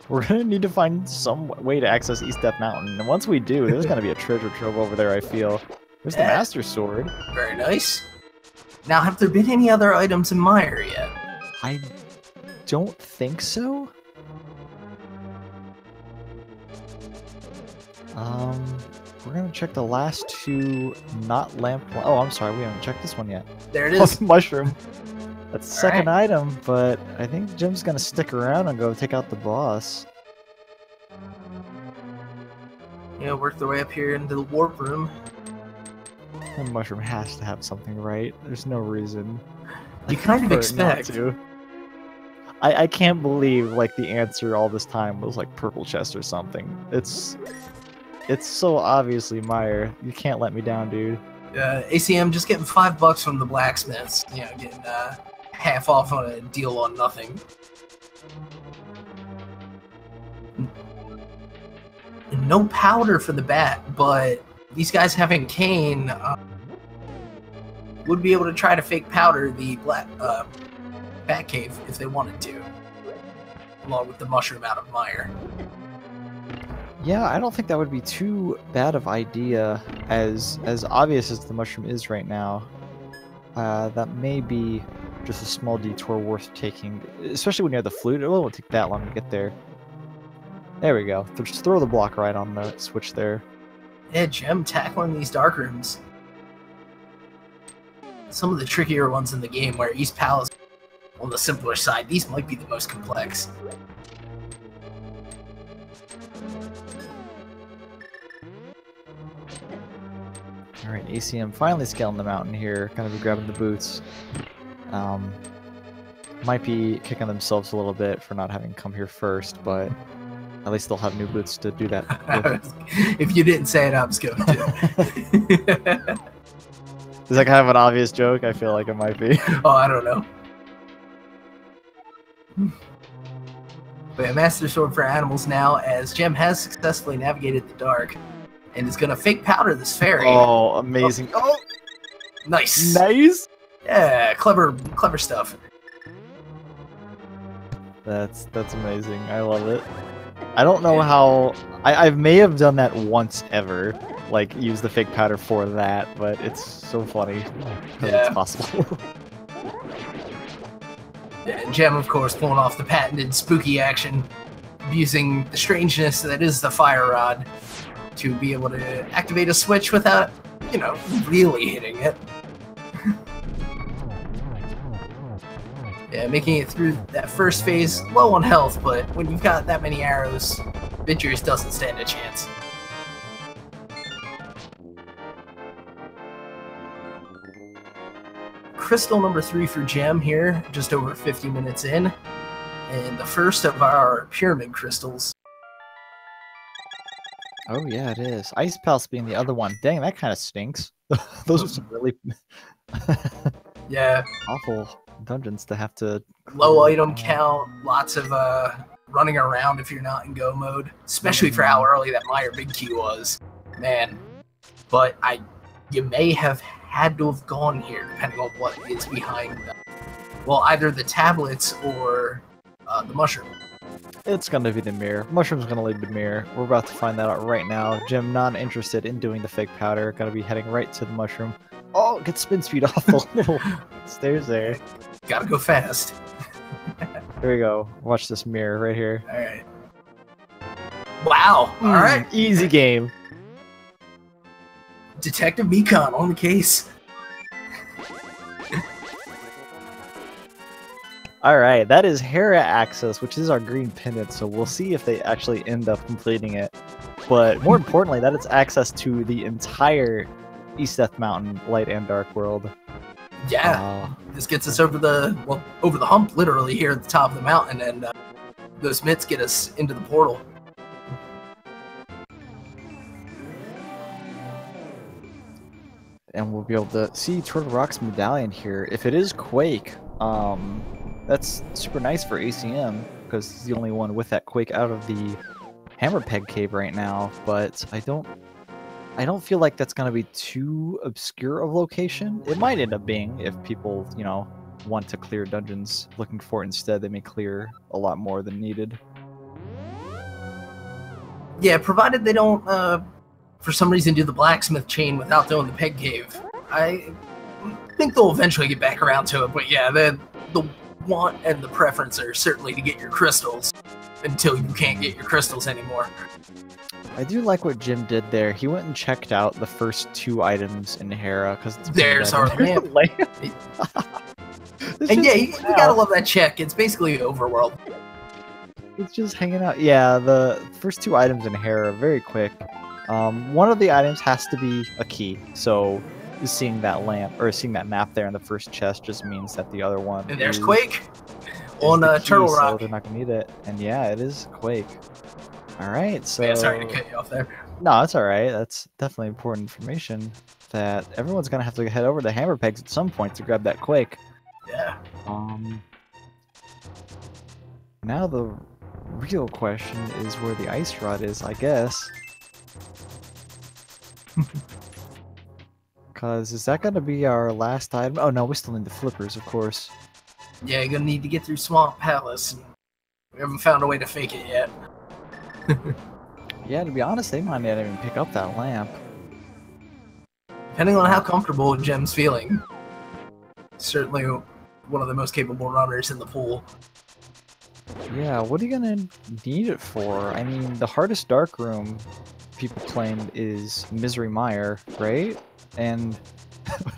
We're gonna need to find some way to access East Death Mountain, and once we do, there's gonna be a treasure trove over there, I feel. There's the Master Sword. Very nice. Now, have there been any other items in Meyer yet? I don't think so. We're gonna check the last two not lamp. Oh, I'm sorry, we haven't checked this one yet. There it is. Oh, mushroom. That's the second item, but I think Jim's gonna stick around and go take out the boss. Yeah, work their way up here into the warp room. The mushroom has to have something right. There's no reason. You kind of expect. I can't believe like the answer all this time was like purple chest or something. It's so obviously Meyer. You can't let me down, dude. ACM just getting $5 from the blacksmiths. You know, getting half off on a deal on nothing. No powder for the bat, but these guys having cane would be able to try to fake powder the bat cave if they wanted to, along with the mushroom out of Meyer. Yeah, I don't think that would be too bad of idea, as obvious as the mushroom is right now. That may be just a small detour worth taking, especially when you have the flute. It won't take that long to get there. There we go. Just throw the block right on the switch there. Yeah, Gem tackling these dark rooms. Some of the trickier ones in the game, where East Palace on the simpler side, these might be the most complex. Alright, ACM finally scaling the mountain here, gonna be grabbing the boots. Might be kicking themselves a little bit for not having come here first, but at least they'll have new boots to do that with. If you didn't say it, I was going to. Is that kind of an obvious joke? I feel like it might be. Oh, I don't know. But yeah, Master Sword for animals now, as Gem has successfully navigated the dark and is going to fake powder this fairy. Oh, amazing. Oh! Nice. Nice! Yeah, clever stuff. That's amazing. I love it. I don't know how I may have done that once ever, like use the fake powder for that, but it's so funny that it's possible. Yeah, Gem, of course, pulling off the patented spooky action, using the strangeness that is the fire rod to be able to activate a switch without, you know, really hitting it. Yeah, making it through that first phase low on health, but when you've got that many arrows, Ventures doesn't stand a chance. Crystal number 3 for Gem here, just over 50 minutes in, and the first of our pyramid crystals. Oh yeah, it is. Ice Palace being the other one. Dang, that kind of stinks. Those are some really Yeah, awful dungeons to have to low item count, lots of running around if you're not in go mode, especially for how early that Meyer Big Q was. Man, but you may have had to have gone here, depending on what is behind them. Well, either the tablets or the mushroom. It's gonna be the mirror. Mushroom's gonna lead the mirror. We're about to find that out right now. Jim, not interested in doing the fake powder. Gonna be heading right to the mushroom. Oh, get spin speed off the little stairs there. Gotta go fast. Here we go. Watch this mirror right here. Alright. Wow. Alright. Easy game. Detective Mekon on the case. Alright, that is Hera Access, which is our green pendant, so we'll see if they actually end up completing it. But more importantly, that it's access to the entire East Death Mountain Light and Dark world. Yeah, this gets us over the hump, literally, here at the top of the mountain, and those mitts get us into the portal. And we'll be able to see Turtle Rock's medallion here. If it is Quake, that's super nice for ACM, because he's the only one with that Quake out of the Hammerpeg Cave right now, but I don't feel like that's going to be too obscure of location. It might end up being if people, you know, want to clear dungeons looking for it instead. They may clear a lot more than needed. Yeah, provided they don't, for some reason, do the blacksmith chain without doing the peg cave. I think they'll eventually get back around to it, but yeah, the want and the preference are certainly to get your crystals until you can't get your crystals anymore. I do like what Jim did there. He went and checked out the first 2 items in Hera because there's our lamp. And yeah, you gotta love that check. It's basically overworld. It's just hanging out. Yeah, the first 2 items in Hera are very quick. One of the items has to be a key, so seeing that lamp or seeing that map there in the first chest just means that the other one. And there's Quake on Turtle Rock. So they're not gonna need it. And yeah, it is Quake. All right, so. Man, sorry to cut you off there. No, that's all right. That's definitely important information that everyone's gonna have to head over to Hammerpegs at some point to grab that Quake. Yeah. Now the real question is where the ice rod is, I guess. Because is that going to be our last item? Oh no, we still need the flippers, of course. Yeah, you're going to need to get through Swamp Palace. We haven't found a way to fake it yet. Yeah, to be honest, they might not even pick up that lamp. Depending on how comfortable Gem's feeling. Certainly one of the most capable runners in the pool. Yeah, what are you going to need it for? I mean, the hardest dark room people claim is Misery Mire, right? And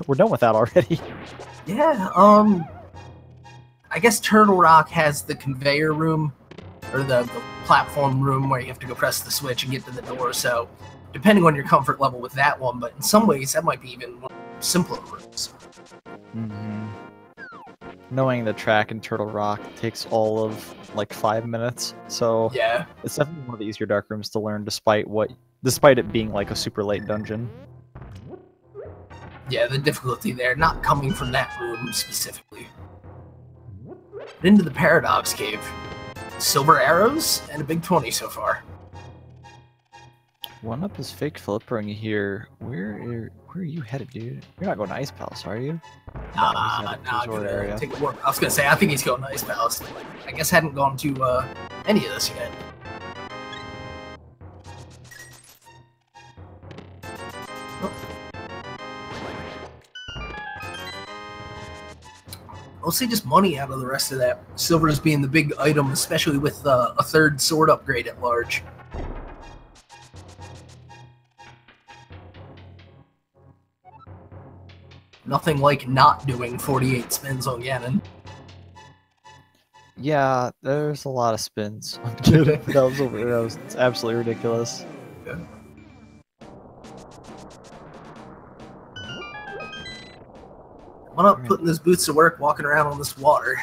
we're done with that already. Yeah, I guess Turtle Rock has the conveyor room, or the platform room where you have to go press the switch and get to the door, so depending on your comfort level with that one, but in some ways that might be even one of the simpler rooms. Mm-hmm. Knowing the track in Turtle Rock takes all of like 5 minutes, so yeah, it's definitely one of the easier dark rooms to learn, despite it being like a super late dungeon. Yeah, the difficulty there not coming from that room specifically. Into the Paradox Cave. Silver arrows and a big 20 so far. One up is fake flippering here. Where are you headed, dude? You're not going to Ice Palace, are you? No, he's at the resort area. Take a walk. I was gonna say I think he's going to Ice Palace. I guess hadn't gone to any of this yet. Mostly just money out of the rest of that. Silver's being the big item, especially with a third sword upgrade at large. Nothing like not doing 48 spins on Ganon. Yeah, there's a lot of spins. that was absolutely ridiculous. Yeah. Why not putting his boots to work, walking around on this water?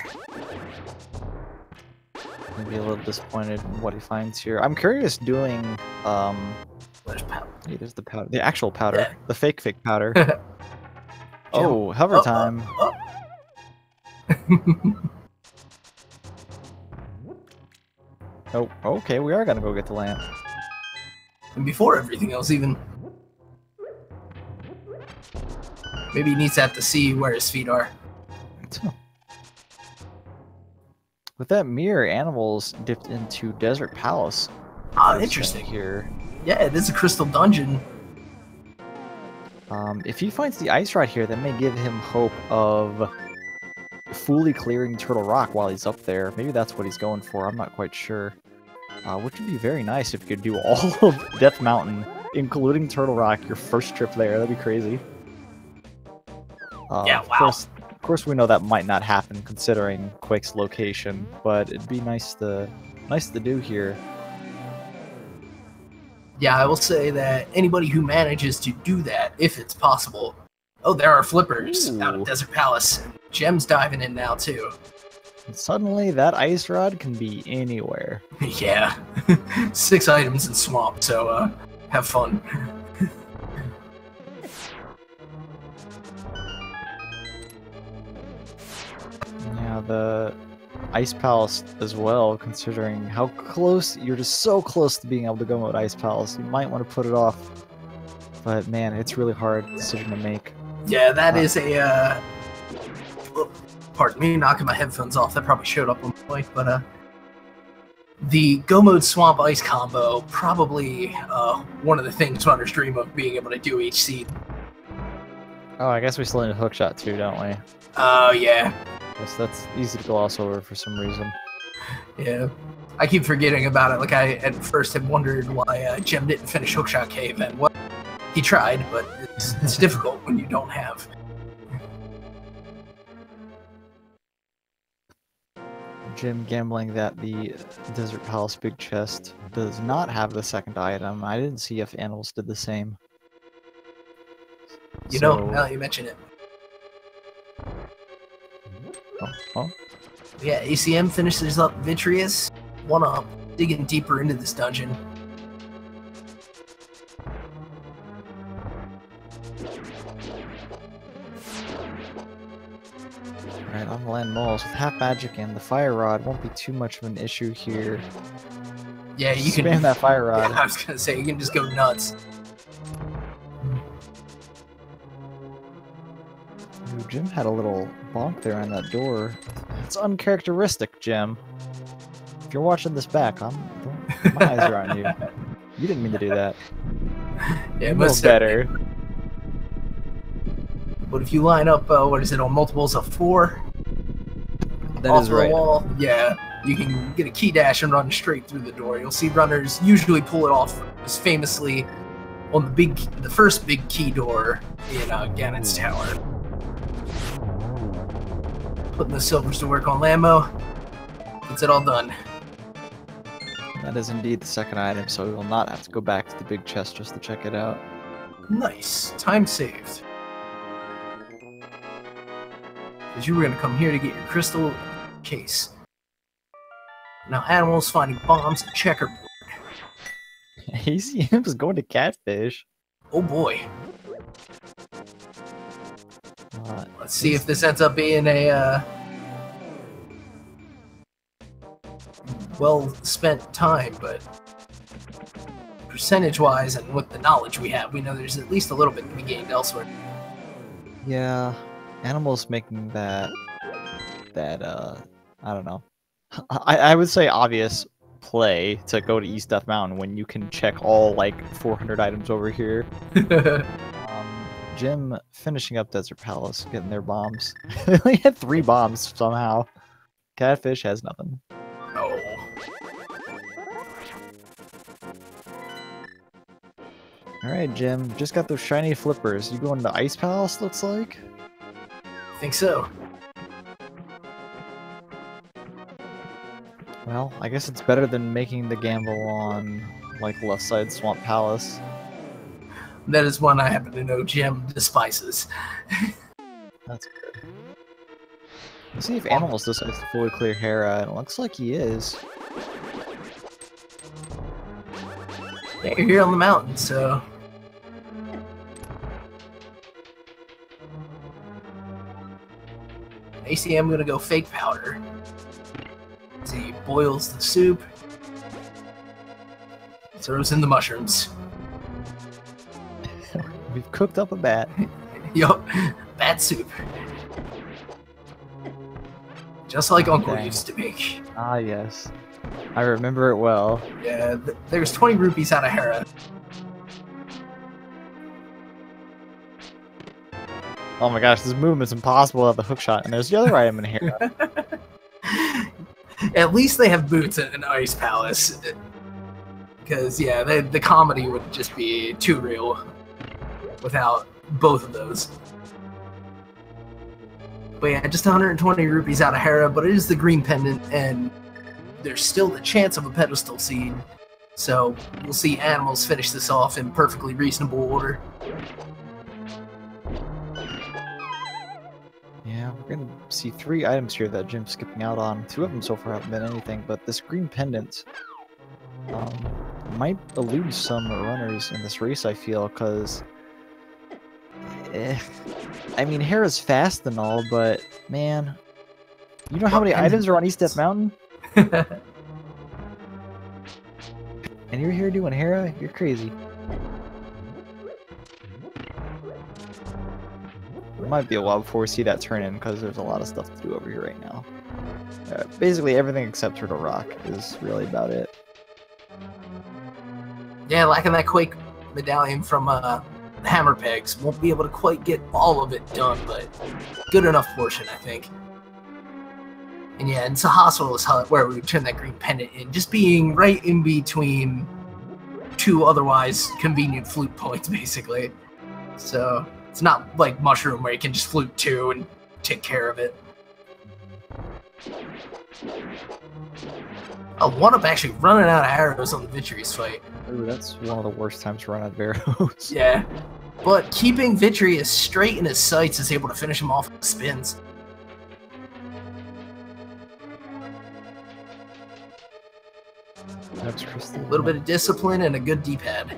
Maybe a little disappointed in what he finds here. I'm curious doing There's powder. Hey, there's the powder, the actual powder, Yeah. the fake powder. Oh, hover time. Oh, okay, we are gonna go get the lamp. And before everything else, even. Maybe he needs to have to see where his feet are. With that mirror, animals dipped into Desert Palace. Ah, interesting. Here. Yeah, it is a crystal dungeon. If he finds the ice rod here, that may give him hope of fully clearing Turtle Rock while he's up there. Maybe that's what he's going for. I'm not quite sure. Which would be very nice if you could do all of Death Mountain, including Turtle Rock, your first trip there. That'd be crazy. Yeah, wow. Of course, we know that might not happen considering Quake's location, but it'd be nice to do here. Yeah, I will say that anybody who manages to do that, if it's possible. Oh, there are flippers out of Desert Palace. Gem's diving in now, too. And suddenly, that ice rod can be anywhere. Yeah. 6 items in Swamp, so have fun. Yeah, the Ice Palace as well, considering how close, you're just so close to being able to go with Ice Palace. You might want to put it off. But man, it's a really hard decision to make. Yeah, that is a, pardon me, knocking my headphones off. That probably showed up on the mic, but, the Go Mode Swamp Ice combo, probably, one of the things runners dream of being able to do each seed. Oh, I guess we still need a hookshot too, don't we? Oh, yeah. Yes, that's easy to gloss over for some reason. Yeah. I keep forgetting about it. Like, I at first had wondered why Gem didn't finish Hookshot Cave, and well, he tried, but it's difficult when you don't have. Jim gambling that the Desert Palace Big Chest does not have the second item. I didn't see if animals did the same. You know, now that you mention it. Oh. Yeah, ACM finishes up Vitreous. Wanna digging deeper into this dungeon. Alright, on the land moles with half magic and the fire rod won't be too much of an issue here. Yeah, you can spam that fire rod. Yeah, I was gonna say you can just go nuts. Ooh, Jim had a little bonk there on that door. It's uncharacteristic, Jim. If you're watching this back, my eyes are on you. You didn't mean to do that. Yeah, you know better. But if you line up, what is it, on multiples of 4? That off is the right. Wall, yeah, you can get a key dash and run straight through the door. You'll see runners usually pull it off, as famously on the first big key door in Ganon's Tower. Putting the silvers to work on Lambo. Gets it all done. That is indeed the second item, so we will not have to go back to the big chest just to check it out. Nice. Time saved. Because you were going to come here to get your crystal case. Now animals finding bombs and checkerboard. ACM is going to Catfish. Oh boy. Let's see if this ends up being a well spent time, but percentage-wise and with the knowledge we have, we know there's at least a little bit to be gained elsewhere. Yeah, animals making that I don't know. I would say obvious play to go to East Death Mountain when you can check all like 400 items over here. Jim finishing up Desert Palace, getting their bombs. They only had 3 bombs somehow. Catfish has nothing. Oh. Alright, Jim, just got those shiny flippers. You going to Ice Palace, looks like? Think so. Well, I guess it's better than making the gamble on, like, Left Side Swamp Palace. That is one I happen to know Jim despises. That's good. Let's see if Animals decides to fully clear Hera, and it looks like he is. Yeah, you're here on the mountain, so... ACM gonna go fake powder. So he boils the soup, throws in the mushrooms. We've cooked up a bat. Yup, bat soup. Just like Uncle used to make. Ah, yes. I remember it well. Yeah, there's 20 rupees out of Hera. Oh my gosh, this movement's impossible without the hook shot, and there's the other item in Hera. At least they have boots at an Ice Palace. Because, yeah, the comedy would just be too real without both of those. But yeah, just 120 rupees out of Hera, but it is the green pendant, and there's still the chance of a pedestal seed. So we'll see Animals finish this off in perfectly reasonable order. Yeah, we're gonna see 3 items here that Jim's skipping out on. 2 of them so far haven't been anything, but this green pendant might elude some runners in this race, I feel, because... I mean, Hera's fast and all, but, man... You know how many items are on East Death Mountain? And you're here doing Hera? You're crazy. It might be a while before we see that turn in, because there's a lot of stuff to do over here right now. Basically, everything except Turtle Rock is really about it. Yeah, lacking that Quake medallion from Hammer Pegs. Won't be able to quite get all of it done, but good enough portion, I think. And yeah, it's a hospitalist hut where we would turn that green pendant in, just being right in between 2 otherwise convenient flute points, basically. So it's not like Mushroom where you can just flute 2 and take care of it. Oh, One-Up actually running out of arrows on the Vitreous fight. Ooh, that's one of the worst times to run out of arrows. Yeah, but keeping Vitreous straight in his sights is able to finish him off with spins. That's Crystal. A little bit of discipline and a good D-pad.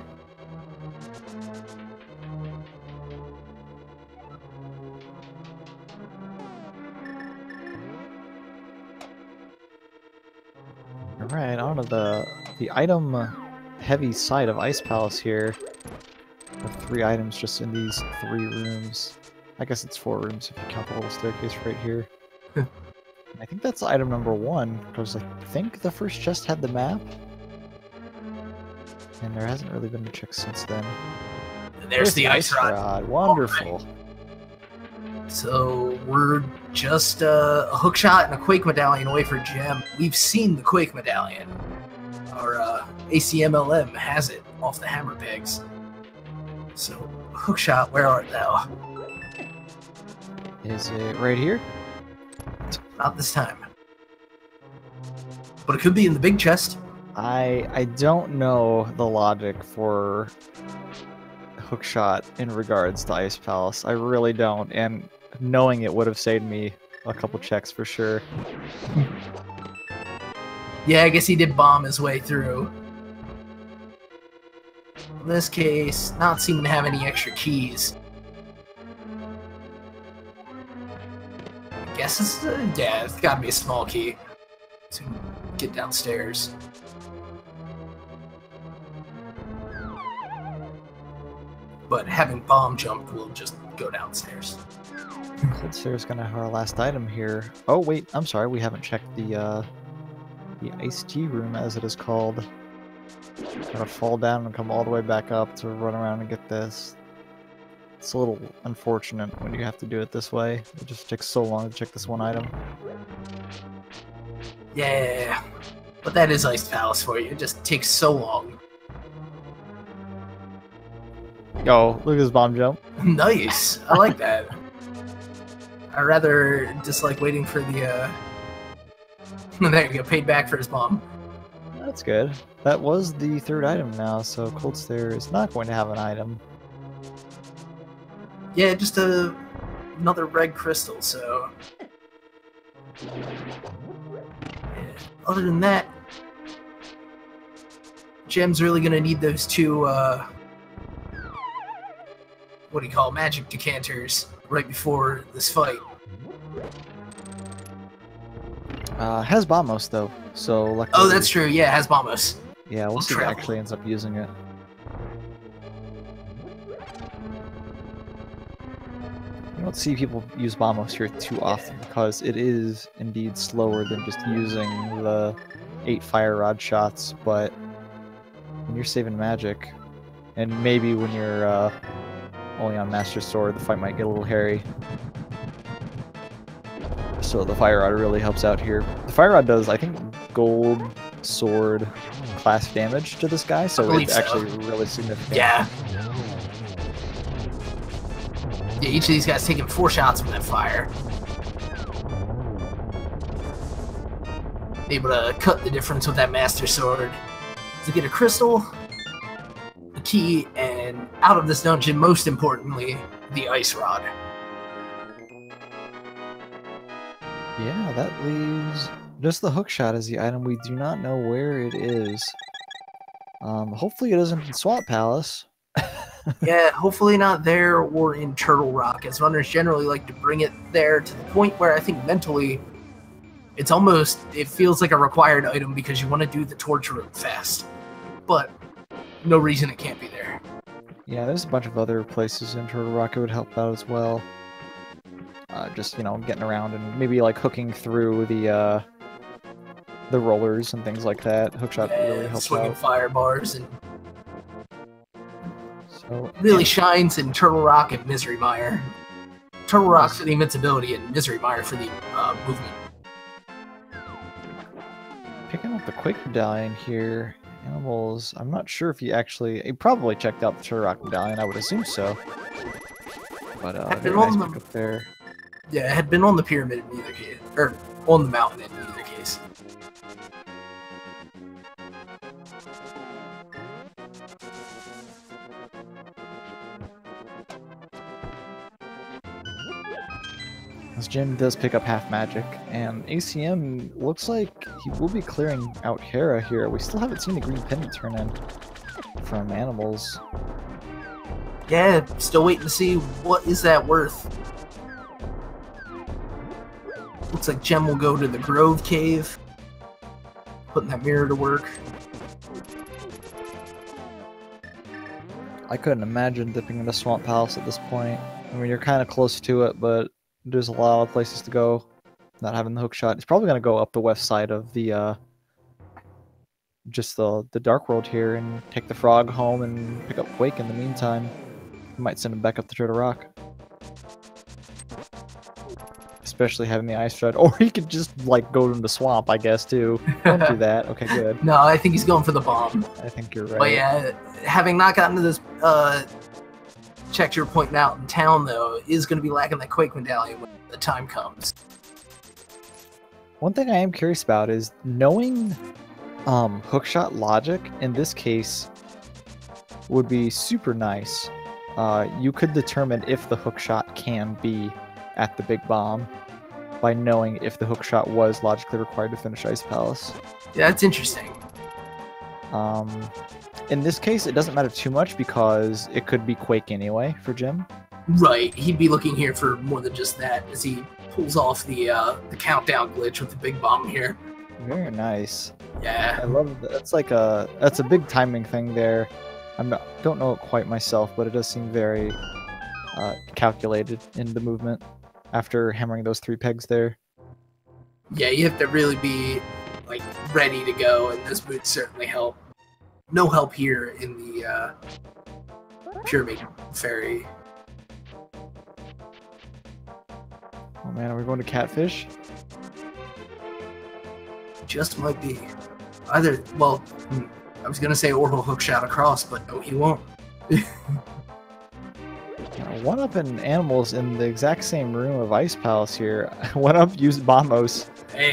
Alright, on to the item heavy side of Ice Palace here. With 3 items just in these 3 rooms. I guess it's 4 rooms if you count the little staircase right here. I think that's item number 1, because I think the first chest had the map. And there hasn't really been a check since then. And there's the Ice Rod. Wonderful. Right. So we're just a hook shot and a Quake medallion away for Gem. We've seen the Quake medallion. Our ACMLM has it off the Hammer Pegs. So, hook shot, where art thou? Is it right here? Not this time. But it could be in the big chest. I don't know the logic for hookshot in regards to Ice Palace. I really don't, and knowing it would have saved me a couple checks for sure. Yeah, I guess he did bomb his way through. In this case, not seeming to have any extra keys. I guess it's, yeah, it's gotta be a small key to get downstairs. but having bomb jumped will just go downstairs. Cold Stare's gonna have our last item here. Oh wait, I'm sorry, we haven't checked the iced tea room, as it is called. Gotta fall down and come all the way back up to run around and get this. It's a little unfortunate when you have to do it this way. It just takes so long to check this one item. Yeah, but that is Ice Palace for you. It just takes so long. Oh, look at this bomb jump. Nice. I like that. I rather dislike waiting for the there you go, paid back for his bomb. That's good. That was the third item now, so Cold Stare is not going to have an item. Yeah, just another red crystal, so... Yeah. Other than that, Gem's really gonna need those two, what do you call magic decanters right before this fight. Has Bombos though, so luckily... Oh, that's true, yeah, it has Bombos. Yeah, we'll see if it actually ends up using it. You don't see people use Bombos here too often because it is indeed slower than just using the 8 fire rod shots, but when you're saving magic, and maybe when you're only on Master Sword, the fight might get a little hairy. So the fire rod really helps out here. The fire rod does, I think, gold sword class damage to this guy, so it's actually really significant. Yeah. Yeah, each of these guys taking 4 shots from that fire. Able to cut the difference with that Master Sword. To get a crystal, a key, and out of this dungeon, most importantly, the Ice Rod. Yeah, that leaves just the hookshot as the item. We do not know where it is. Hopefully it isn't in Swamp Palace. Yeah, hopefully not there or in Turtle Rock, as runners generally like to bring it there to the point where I think mentally it's almost, it feels like a required item because you want to do the torture room fast. But no reason it can't be there. Yeah, there's a bunch of other places in Turtle Rock it would help out as well. Just, you know, getting around and maybe like hooking through the rollers and things like that. Hookshot really helps swinging out. Fire bars and so really shines in Turtle Rock and Misery Mire. Turtle Rock for the invincibility and Misery Mire for the movement. Picking up the Quake Medallion here. Animals, I'm not sure if he probably checked out the Turtle Rock Medallion, I would assume so. But been nice on pick up there. Yeah, it had been on the pyramid in either case, or on the mountain in either case. This gym does pick up half magic, and ACM looks like he will be clearing out Hera here. We still haven't seen the green pendant turn in from animals. Yeah, still waiting to see what is that worth. Looks like Gem will go to the Grove Cave, putting that mirror to work. I couldn't imagine dipping into Swamp Palace at this point. I mean, you're kind of close to it, but there's a lot of places to go. Not having the hook shot. He's probably going to go up the west side of the just the Dark World here and take the frog home and pick up Quake in the meantime. We might send him back up to Turtle Rock. Especially having the ice shot. Or he could just like go in the swamp, I guess, too. Don't do that. Okay, good. No, I think he's going for the bomb. I think you're right. But yeah, having not gotten to this check you're pointing out in town, though, is going to be lacking that Quake Medallion when the time comes. One thing I am curious about is knowing hookshot logic in this case would be super nice. You could determine if the hookshot can be at the big bomb by knowing if the hookshot was logically required to finish Ice Palace. Yeah, that's interesting. In this case, it doesn't matter too much because it could be Quake anyway for Jim. Right, he'd be looking here for more than just that as he pulls off the countdown glitch with the big bomb here. Very nice. Yeah, I love that. That's a big timing thing there. don't know it quite myself, but it does seem very calculated in the movement after hammering those 3 pegs there. Yeah, you have to really be like ready to go, and this would certainly help. No help here in the Pyramid Fairy. Oh man, are we going to Catfish? Just might be. Either, well, I was gonna say or he'll hook shot across, but no, he won't. One up in animals in the exact same room of Ice Palace here. One up used Bombos,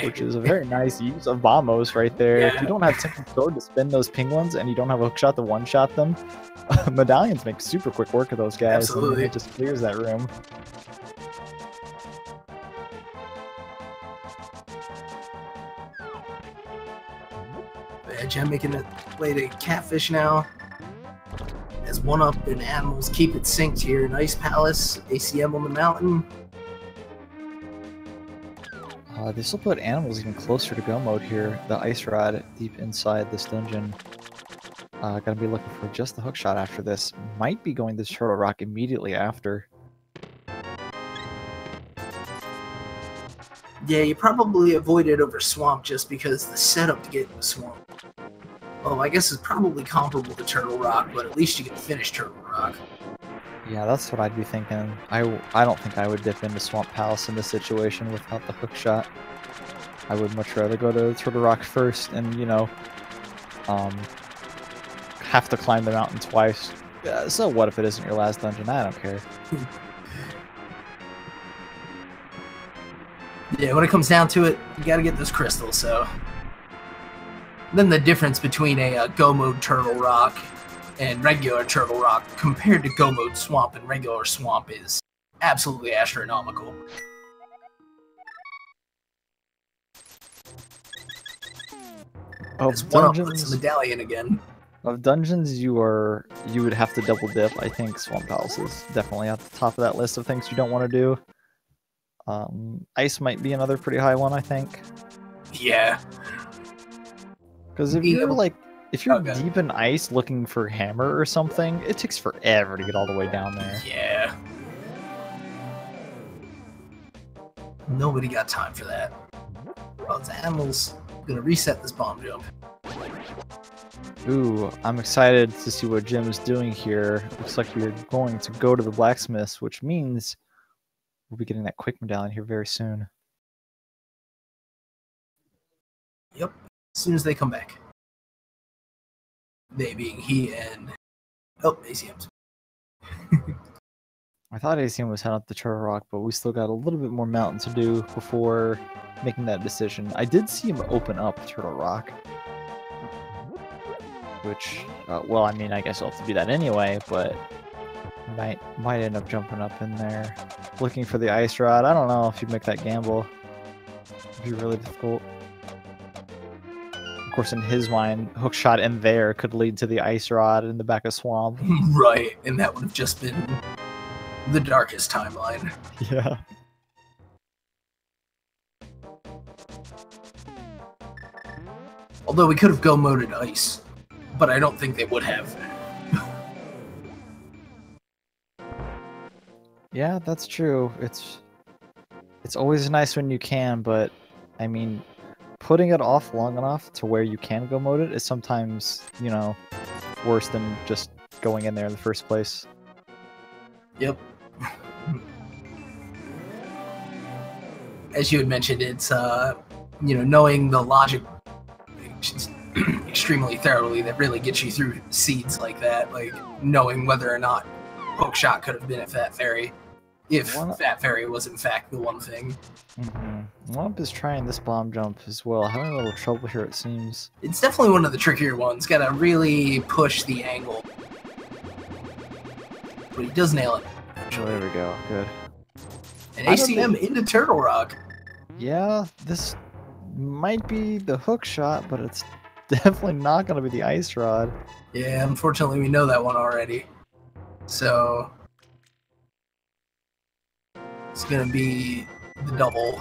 which is a very nice use of Bombos right there. Yeah. If you don't have Tinkling Sword to spin those penguins and you don't have a hook shot to one-shot them, medallions make super quick work of those guys. Absolutely. And it just clears that room. Gem making it play to Catfish now. As one up in animals, keep it synced here in Ice Palace. ACM on the mountain. This will put animals even closer to go mode here. The Ice Rod deep inside this dungeon. Gonna be looking for just the hook shot after this. Might be going to Turtle Rock immediately after. Yeah, you probably avoided over Swamp just because the setup to get in the Swamp. Well, I guess it's probably comparable to Turtle Rock, but at least you can finish Turtle Rock. Yeah, that's what I'd be thinking. I don't think I would dip into Swamp Palace in this situation without the hook shot. I would much rather go to Turtle Rock first and, you know, have to climb the mountain twice. So what if it isn't your last dungeon? I don't care. Yeah, when it comes down to it, you gotta get those crystals, so... Then the difference between a Go Mode Turtle Rock and regular Turtle Rock compared to Go Mode Swamp and regular Swamp is absolutely astronomical. Of One up puts dungeons, the medallion again. of dungeons you would have to double dip. I think Swamp Palace is definitely at the top of that list of things you don't want to do. Ice might be another pretty high one, I think. Yeah. Because if you're deep in ice looking for hammer or something, it takes forever to get all the way down there. Yeah. Nobody got time for that. Well, the animal's gonna reset this bomb jump. Ooh, I'm excited to see what Jim's doing here. Looks like we're going to go to the blacksmiths, which means we'll be getting that quick medallion here very soon. Yep. As soon as they come back. They being he and... Oh, ACMs. I thought ACM was heading up the Turtle Rock, but we still got a little bit more mountain to do before making that decision. I did see him open up Turtle Rock. Which, well, I mean, I guess I'll have to do that anyway, but might end up jumping up in there. Looking for the Ice Rod. I don't know if you'd make that gamble. It'd be really difficult. Of course, in his mind, hook shot in there could lead to the Ice Rod in the back of Swamp. Right, and that would have just been the darkest timeline. Yeah. Although we could have go-moded Ice, but I don't think they would have. Yeah, that's true. It's always nice when you can, but I mean, putting it off long enough to where you can go mode it is sometimes, you know, worse than just going in there in the first place. Yep. As you had mentioned, it's you know, knowing the logic extremely thoroughly that really gets you through seeds like that, like knowing whether or not hook shot could have been at Fat Fairy, if Fat Fairy was in fact the one thing. Womp is trying this bomb jump as well, having a little trouble here it seems. It's definitely one of the trickier ones, gotta really push the angle. But he does nail it. Oh, there we go, good. And ACM into Turtle Rock. Yeah, this might be the hook shot, but it's definitely not going to be the Ice Rod. Yeah, unfortunately we know that one already. So it's going to be the double.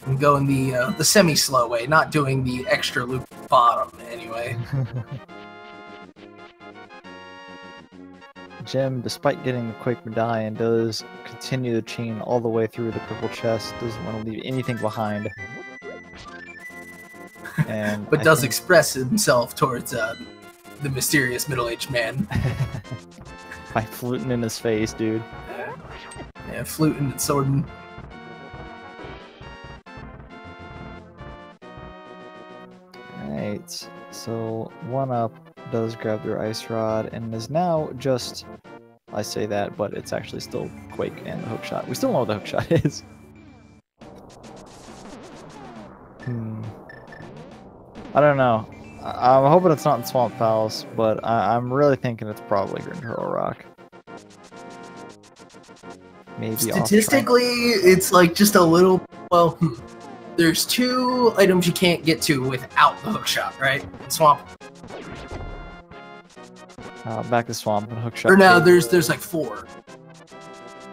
I'm going the semi-slow way, not doing the extra loop bottom anyway. Jim, despite getting the Quake Medallion, does continue the chain all the way through the purple chest, doesn't want to leave anything behind. And but does express himself towards the mysterious middle-aged man. By fluting in his face, dude. Yeah, fluting and swording. Alright, so 1UP does grab their ice rod and is now just, I say that, but it's actually still Quake and the hookshot. We still know what the hookshot is. I don't know. I'm hoping it's not in Swamp Palace, but I'm really thinking it's probably Green Turtle Rock. Maybe statistically, it's like just a little. Well, there's 2 items you can't get to without the hookshot, right? Swamp. Back to Swamp and hookshot. Or no, there's like 4.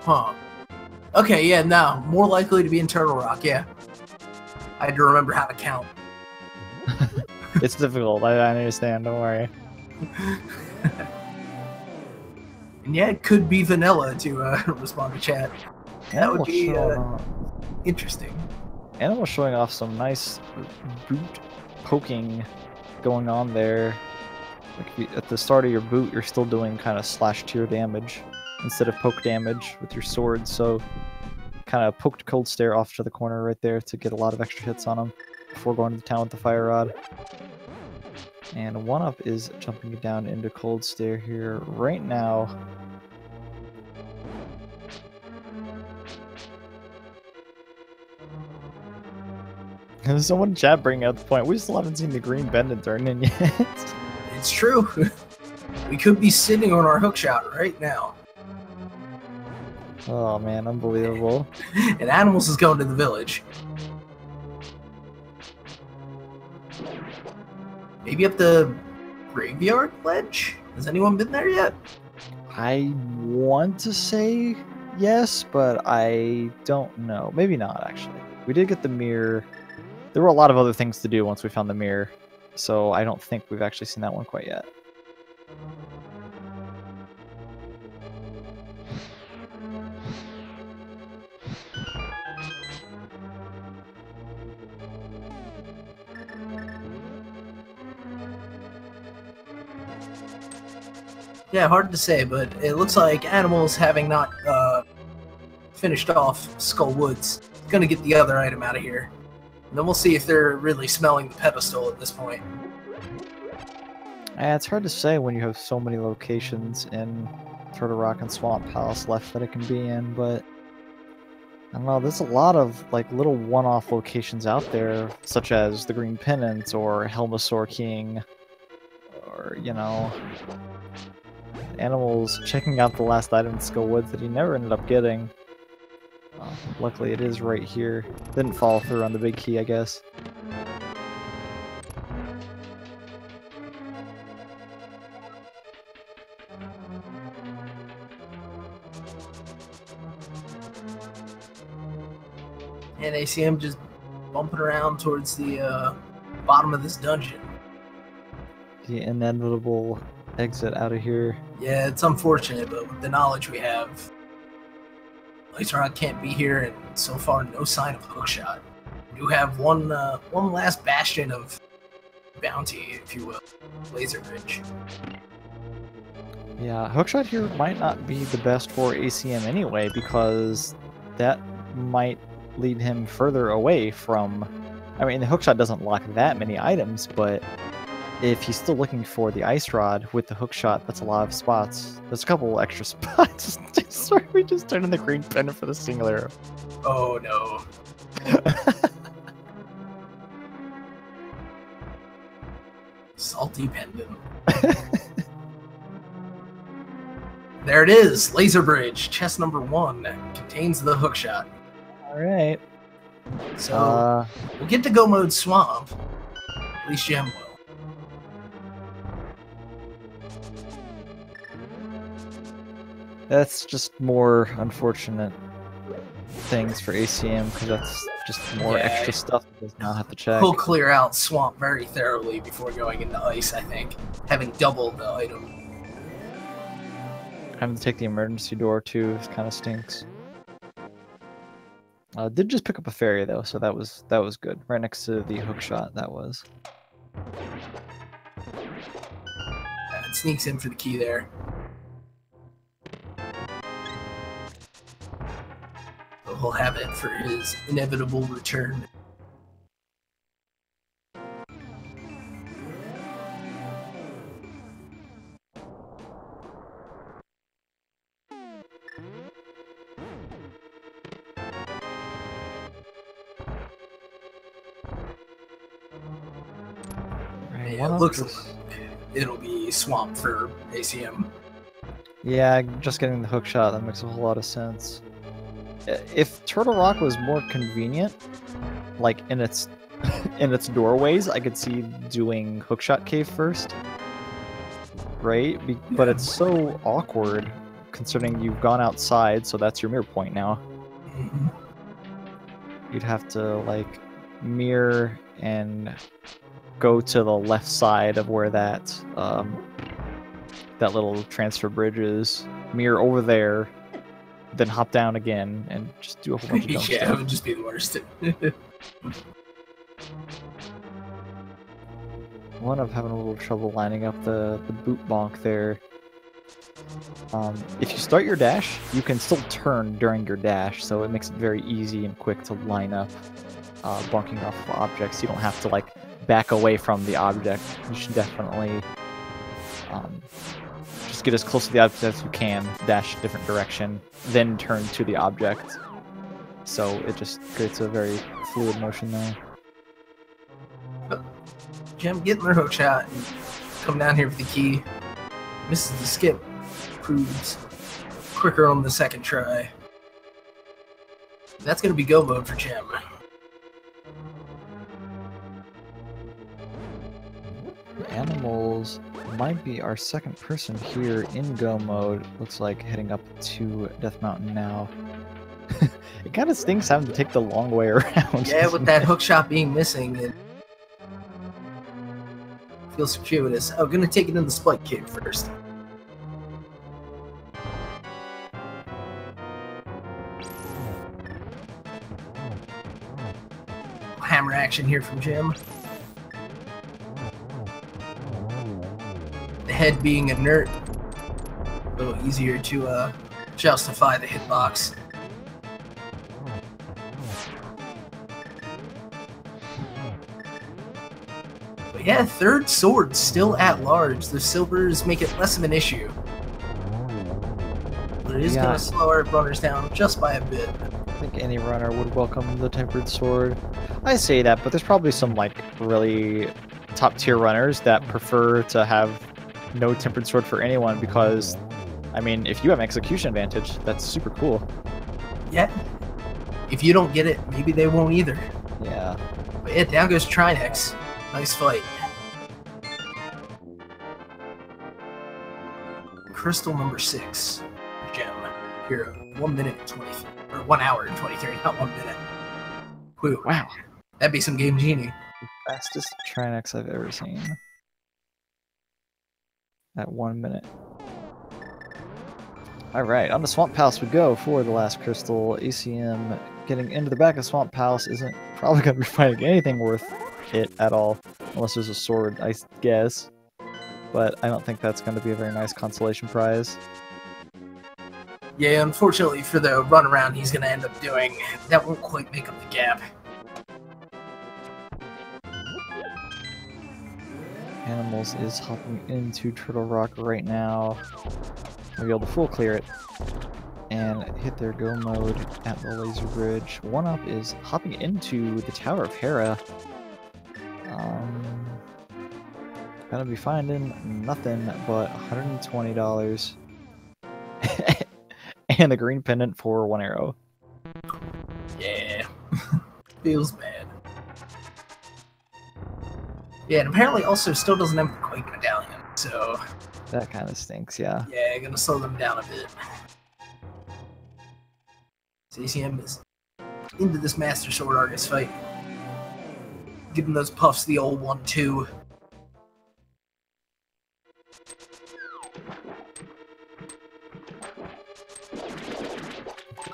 Huh. Okay, yeah, no, more likely to be in Turtle Rock. Yeah, I had to remember how to count. It's difficult. I understand. Don't worry. And yeah, it could be vanilla to respond to chat. That would be interesting. Animal showing off some nice boot poking going on there. Like at the start of your boot, you're still doing kind of slash tier damage instead of poke damage with your sword. So kind of poked Cold Stare off to the corner right there to get a lot of extra hits on him before going to the town with the fire rod. And 1UP is jumping down into Cold Stare here right now. There's someone in chat bringing out the point. We still haven't seen the green Bendon turn in yet. It's true. We could be sitting on our hookshot right now. Oh man, unbelievable. And Animals is going to the village. Maybe up the graveyard ledge? Has anyone been there yet? I want to say yes, but I don't know. Maybe not, actually. We did get the mirror. There were a lot of other things to do once we found the mirror, so I don't think we've actually seen that one quite yet. Yeah, hard to say, but it looks like Animals, having not finished off Skull Woods, is going to get the other item out of here. And then we'll see if they're really smelling the pedestal at this point. It's hard to say when you have so many locations in Turtle Rock and Swamp Palace left that it can be in, but I don't know, there's a lot of like little one-off locations out there, such as the Green Pennant or Helmasaur King, or, you know, Animals checking out the last item in Skull Woods that he never ended up getting. Luckily it is right here. Didn't fall through on the big key, I guess. And they see him just bumping around towards the bottom of this dungeon. The inevitable exit out of here. Yeah, it's unfortunate, but with the knowledge we have, Laserrod can't be here, and so far no sign of Hookshot. We do have one last bastion of bounty, if you will, Laser Bridge. Yeah, Hookshot here might not be the best for ACM anyway, because that might lead him further away from... I mean, the Hookshot doesn't lock that many items, but if he's still looking for the Ice Rod with the Hookshot, that's a lot of spots. There's a couple extra spots. Sorry, we just turned in the Green Pennant for the single arrow. Oh no. Salty Pendant. There it is, Laser Bridge, chest number 1, contains the Hookshot. Alright. So, we'll get to Go Mode Swamp. At least Gem will. That's just more unfortunate things for ACM, because that's just more extra stuff that does not have to check. He'll clear out Swamp very thoroughly before going into Ice, I think, having doubled the item. Having to take the emergency door too kind of stinks. Did just pick up a fairy though, so that was good. Right next to the hook shot, that was. It sneaks in for the key there. But he'll have it for his inevitable return. It looks like it'll be swamp for ACM. Yeah, just getting the hook shot, that makes a whole lot of sense. If Turtle Rock was more convenient, like in its in its doorways, I could see doing Hookshot Cave first. Right? But it's so awkward considering you've gone outside, so that's your mirror point now. Mm-hmm. You'd have to like mirror and go to the left side of where that that little transfer bridge is. Mirror over there, then hop down again and just do a whole bunch of dumb yeah, stuff. it would just be the worst. One of having a little trouble lining up the boot bonk there. If you start your dash, you can still turn during your dash, so it makes it very easy and quick to line up bonking off of objects. You don't have to like back away from the object. You should definitely just get as close to the object as you can, dash a different direction, then turn to the object. So it just creates a very fluid motion there. Gem getting their hook shot and come down here with the key. Misses the skip. Proves quicker on the second try. That's going to be go mode for Gem. Animals might be our second person here in go mode. Looks like heading up to Death Mountain now. It kind of stinks having to take the long way around. Yeah, with that hook shot being missing, it feels circuitous. I'm gonna take it in the Spike Cave first. Hammer action here from Jim. The head being inert, a little easier to justify the hitbox. But yeah, third sword still at large. The silvers make it less of an issue. But it is going to slow our runners down just by a bit. I think any runner would welcome the tempered sword. I say that, but there's probably some like really top tier runners that prefer to have no tempered sword for anyone because, I mean, if you have execution advantage, that's super cool. Yeah. If you don't get it, maybe they won't either. Yeah. But yeah, down goes Trinex. Nice fight. Crystal number 6. Gem. Hero. 1 minute and 23. Or 1 hour and 23, not 1 minute. Whew. Wow. That'd be some Game Genie. Fastest Trinex I've ever seen. At 1 minute. Alright, on the Swamp Palace we go for the last crystal. ACM getting into the back of Swamp Palace isn't probably going to be finding anything worth it at all. Unless there's a sword, I guess. But I don't think that's going to be a very nice consolation prize. Yeah, unfortunately for the runaround he's going to end up doing, that won't quite make up the gap. Animals is hopping into Turtle Rock right now. We'll be able to full clear it and hit their go mode at the laser bridge. One up is hopping into the Tower of Hera. Gonna be finding nothing but $120 and a green pendant for 1 arrow. Yeah, feels bad. Yeah, and apparently also still doesn't have the Quake Medallion, so... That kind of stinks, yeah. Yeah, gonna slow them down a bit. ACM is into this Master Sword Artist fight. Giving those puffs the old 1-2.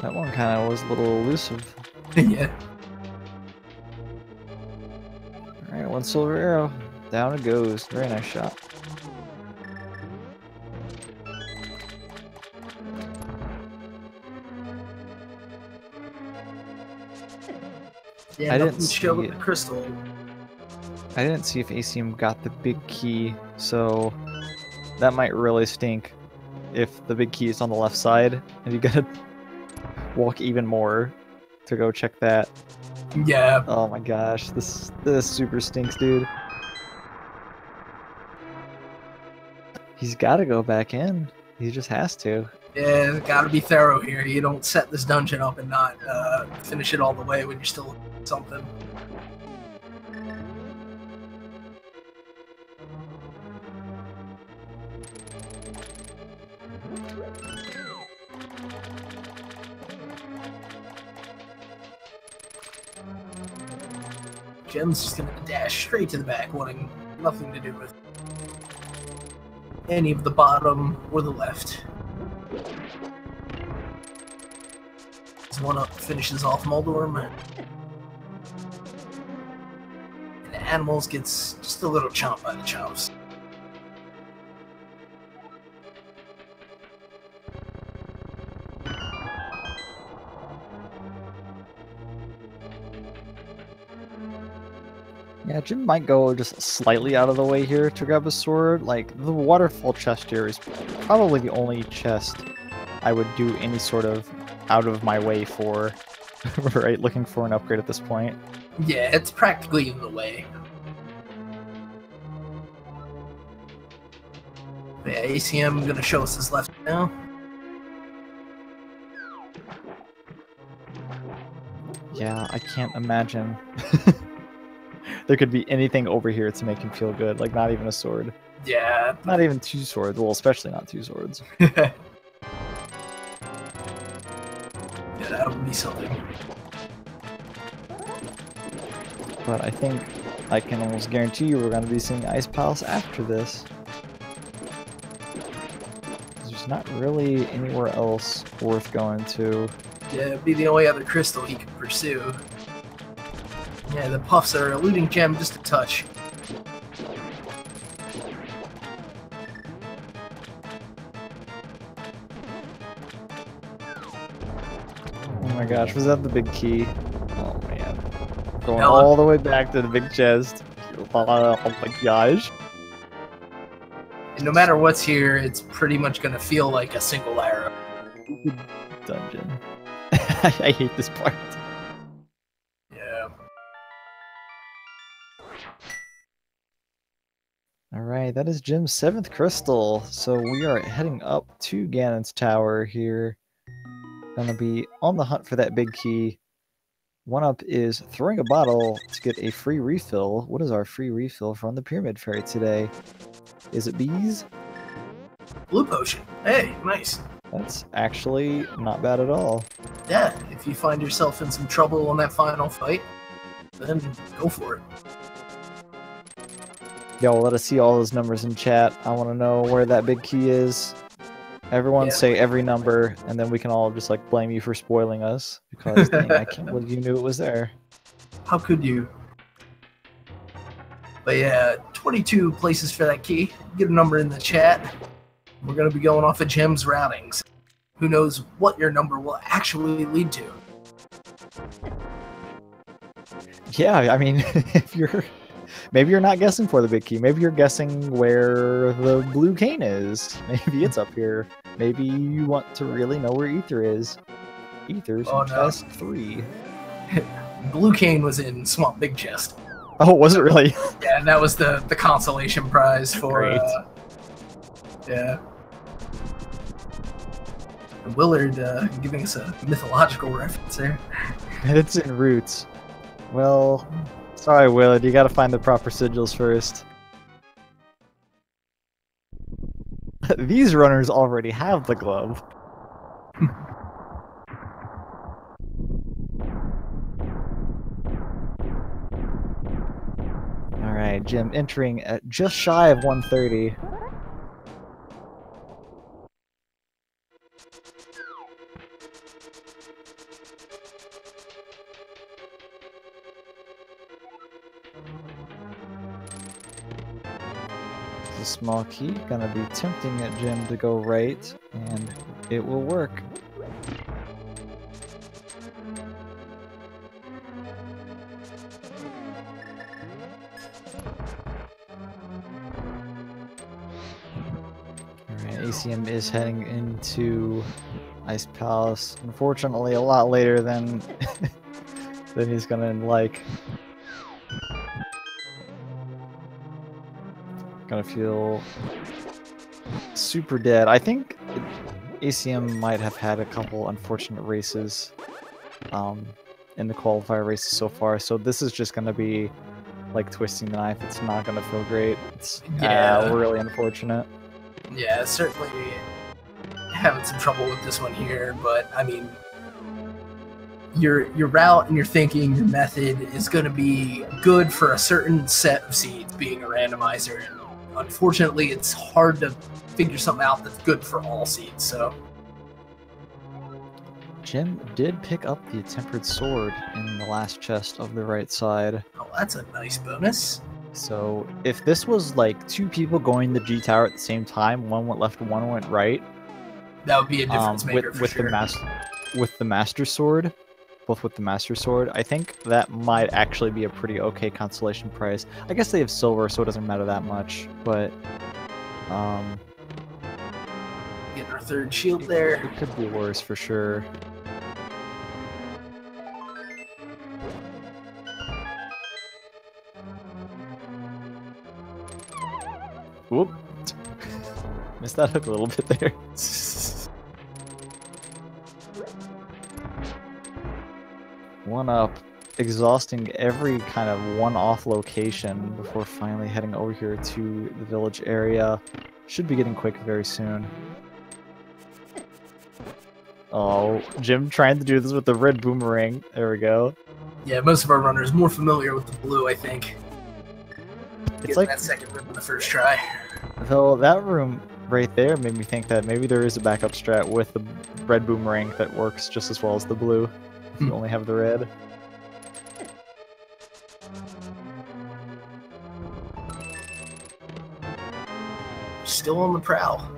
That one kind of was a little elusive. Yeah. Alright, one silver arrow. Down it goes. Very nice shot. Yeah, I nothing didn't to show see with the crystal. I didn't see if ACM got the big key, so that might really stink if the big key is on the left side and you gotta walk even more to go check that. Yeah. Oh my gosh, this super stinks, dude. He's gotta go back in. He just has to. Yeah, gotta be thorough here. You don't set this dungeon up and not finish it all the way when you're still looking at something. Gem's just gonna dash straight to the back, wanting nothing to do with any of the bottom or the left. This one up finishes off Moldorm. And the Animals gets just a little chomped by the chops. Yeah, Jim might go just slightly out of the way here to grab a sword. Like, the waterfall chest here is probably the only chest I would do any sort of out of my way for, right? Looking for an upgrade at this point. Yeah, it's practically in the way. But yeah, ACM gonna show us his left now. Yeah, I can't imagine there could be anything over here to make him feel good. Like, not even a sword. Yeah. Not even two swords. Well, especially not two swords. Yeah, that would be something. But I think I can almost guarantee you we're going to be seeing Ice Palace after this. There's not really anywhere else worth going to. Yeah, it'd be the only other crystal he could pursue. Yeah, the puffs are eluding Gem just a touch. Oh my gosh, was that the big key? Oh man. Going No. all the way back to the big chest. Oh my gosh. And no matter what's here, it's pretty much gonna feel like a single arrow. Dungeon. I hate this part. Yeah. Alright, that is Jim's 7th crystal. So we are heading up to Ganon's tower here. Gonna be on the hunt for that big key. One up is throwing a bottle to get a free refill. What is our free refill from the Pyramid Fairy today? Is it bees? Blue potion. Hey, nice. That's actually not bad at all. Yeah, if you find yourself in some trouble on that final fight, then go for it. Y'all let us see all those numbers in chat. I want to know where that big key is. Everyone say every number, and then we can all just like blame you for spoiling us. Because dang, I can't believe you knew it was there. How could you? But yeah, 22 places for that key. Get a number in the chat. We're going to be going off of Gem's routings. Who knows what your number will actually lead to. Yeah, I mean, if you're... Maybe you're not guessing for the big key. Maybe you're guessing where the blue cane is. Maybe it's up here. Maybe you want to really know where Ether is. Ether's in chest 3. Blue cane was in Swamp Big Chest. Oh, was it really? Yeah, and that was the consolation prize for... Great. Yeah. And Willard giving us a mythological reference there. And it's in Roots. Well, sorry, Willard. You gotta find the proper sigils first. These runners already have the glove. Alright, Jim entering at just shy of 130. The small key gonna be tempting at Jim to go right, and it will work. Alright, ACM is heading into Ice Palace. Unfortunately, a lot later than than he's gonna like. Gonna feel super dead. I think ACM might have had a couple unfortunate races in the qualifier races so far, so this is just gonna be like twisting the knife. It's not gonna feel great. It's really unfortunate. Yeah, certainly having some trouble with this one here, but I mean, your route and your thinking, your method is going to be good for a certain set of seeds, being a randomizer. And unfortunately, it's hard to figure something out that's good for all seeds. So, Jim did pick up the tempered sword in the last chest of the right side. Oh, that's a nice bonus. So if this was like two people going the G tower at the same time, one went left, one went right, that would be a difference maker with sure. With the master sword, both with the master sword, I think that might actually be a pretty okay consolation prize. I guess they have silver, so it doesn't matter that much. But getting our third shield there. It could be worse for sure. Whoop. Missed that hook a little bit there. One up, exhausting every kind of one-off location before finally heading over here to the village area. Should be getting quick very soon. Oh, Jim trying to do this with the red boomerang. There we go. Yeah, most of our runners more familiar with the blue, I think. It's like that second room on the first try. Though that room right there made me think that maybe there is a backup strat with the red boomerang that works just as well as the blue. If you only have the red. Still on the prowl.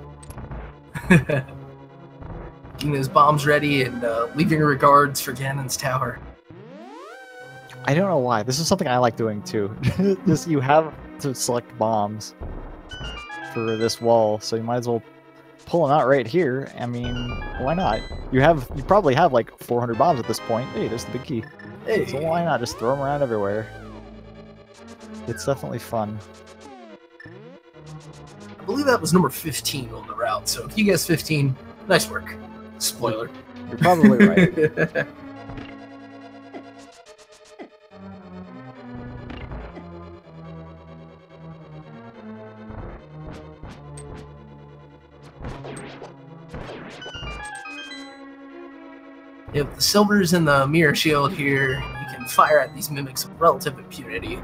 Getting those bombs ready and leaving regards for Ganon's tower. I don't know why. This is something I like doing too. Just you have to select bombs for this wall, so you might as well pull them out right here. I mean, why not? You probably have like 400 bombs at this point. Hey, there's the big key. Hey. So why not just throw them around everywhere? It's definitely fun. I believe that was number 15 on the route, so if you guess 15, nice work. Spoiler. You're probably right. If the silver's in the mirror shield here, you can fire at these mimics with relative impunity.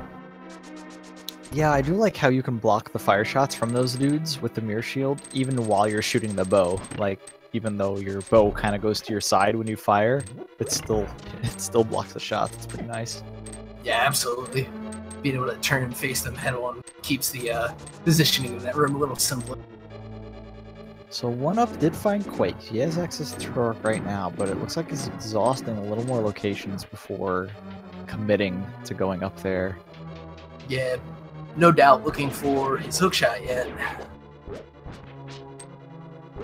Yeah, I do like how you can block the fire shots from those dudes with the mirror shield, even while you're shooting the bow. Like, even though your bow kind of goes to your side when you fire, it still blocks the shots. It's pretty nice. Yeah, absolutely. Being able to turn and face them head on keeps the positioning in that room a little simpler. So 1UP did find Quake. He has access to Turok right now, but it looks like he's exhausting a little more locations before committing to going up there. Yeah, no doubt looking for his hookshot yet.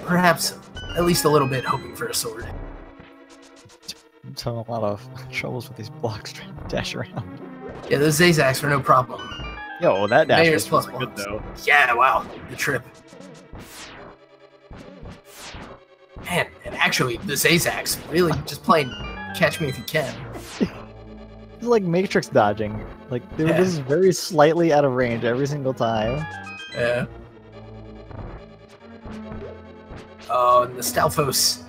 Perhaps at least a little bit hoping for a sword. I'm having a lot of troubles with these blocks trying to dash around. Yeah, those Zazacs were no problem. Yo, that dash Mayor's was plus really good though. Yeah, wow, the trip. Man, and actually, the Zazacs really just playing catch me if you can. It's like Matrix dodging. Like, they were just very slightly out of range every single time. Yeah. Oh, and the Stalfos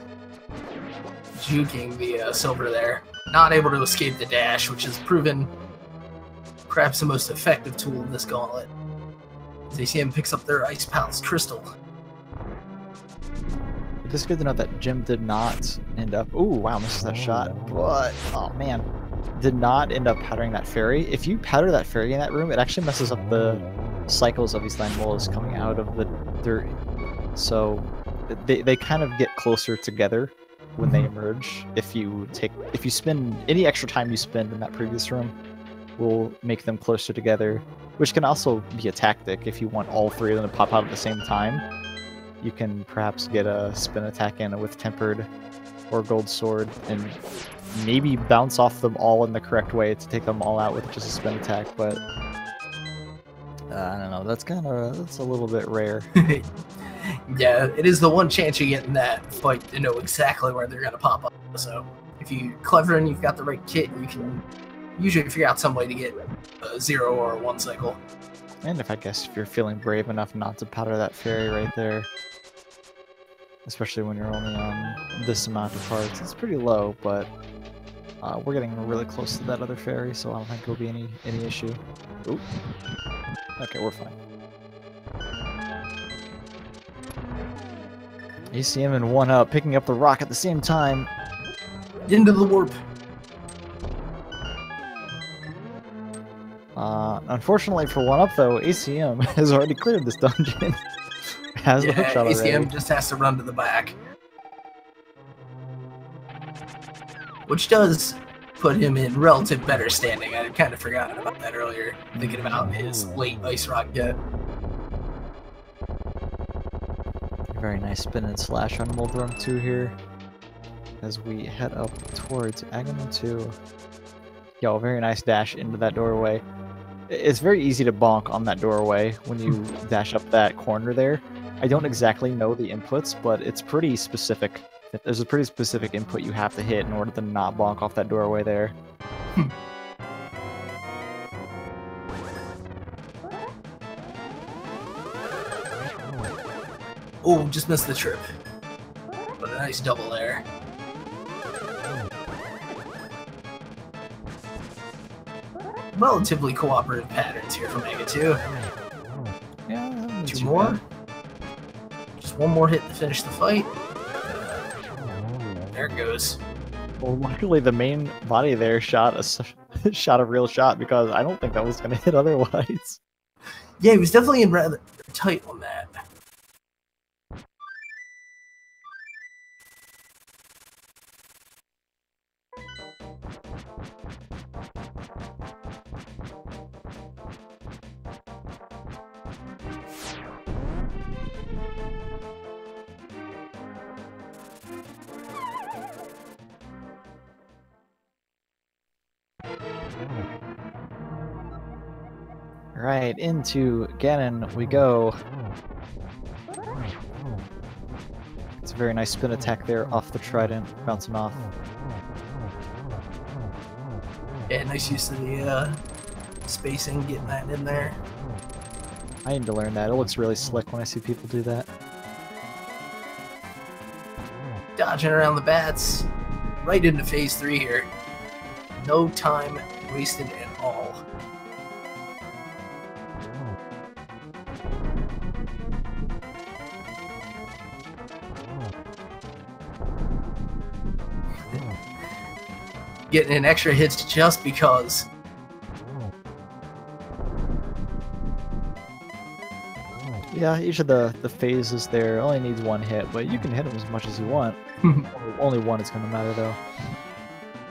juking the silver there. Not able to escape the dash, which has proven perhaps the most effective tool in this gauntlet. As ACM picks up their Ice Palace Crystal. It's good to know that Jim did not end up... Ooh, wow, misses that shot. But, oh man, did not end up powdering that fairy. If you powder that fairy in that room, it actually messes up the cycles of these land moles coming out of the dirt, so they kind of get closer together when they emerge. If you spend any extra time you spend in that previous room, will make them closer together, which can also be a tactic if you want all three of them to pop out at the same time. You can perhaps get a spin attack in with tempered or gold sword and maybe bounce off them all in the correct way to take them all out with just a spin attack, but I don't know, that's a little bit rare. Yeah, it is the one chance you get in that fight to know exactly where they're going to pop up. So if you're clever and you've got the right kit, you can usually figure out some way to get a 0 or a 1 cycle. And if you're feeling brave enough not to powder that fairy right there, especially when you're only on this amount of parts, it's pretty low, but we're getting really close to that other fairy, so I don't think it'll be any issue. Oop. Okay, we're fine. ACM and 1-Up picking up the rock at the same time. Into the warp. Unfortunately for 1-Up though, ACM has already cleared this dungeon. Has the hookshot already. ACM just has to run to the back. Which does put him in relative better standing. I had kind of forgotten about that earlier, thinking about his late Ice Rock get. Very nice spin and slash on Moldrum 2 here as we head up towards Agamemnon 2. Yo, very nice dash into that doorway. It's very easy to bonk on that doorway when you dash up that corner there. I don't exactly know the inputs, but it's pretty specific. There's a pretty specific input you have to hit in order to not bonk off that doorway there. Oh, just missed the trip. But a nice double there. Relatively cooperative patterns here from Mega 2. Yeah, 2 more. Bad. Just 1 more hit to finish the fight. There it goes. Well, luckily the main body there shot a real shot, because I don't think that was going to hit otherwise. Yeah, he was definitely in rather tight on that. Right, into Ganon we go. It's a very nice spin attack there off the trident, bouncing off. Yeah, nice use of the spacing, getting that in there. I need to learn that. It looks really slick when I see people do that. Dodging around the bats. Right into phase 3 here. No time wasted at all. Getting an extra hits just because. Yeah, each of the phases there only needs 1 hit, but you can hit them as much as you want. Only 1 is going to matter though.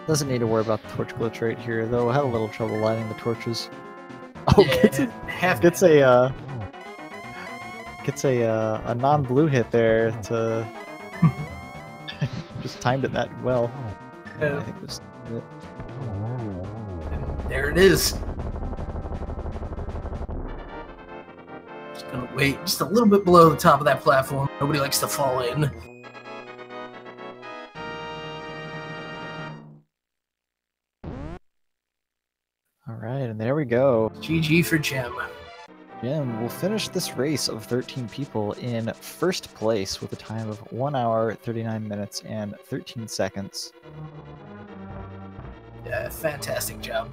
Doesn't need to worry about the torch glitch right here, though. I had a little trouble lighting the torches. Oh, yeah, gets a non-blue hit there to just timed it that well. Yeah. I think it was it. There it is. Just gonna wait just a little bit below the top of that platform. Nobody likes to fall in. Alright, and there we go. GG for Gem. Gem will finish this race of 13 people in first place with a time of 1 hour, 39 minutes, and 13 seconds. Yeah, fantastic job.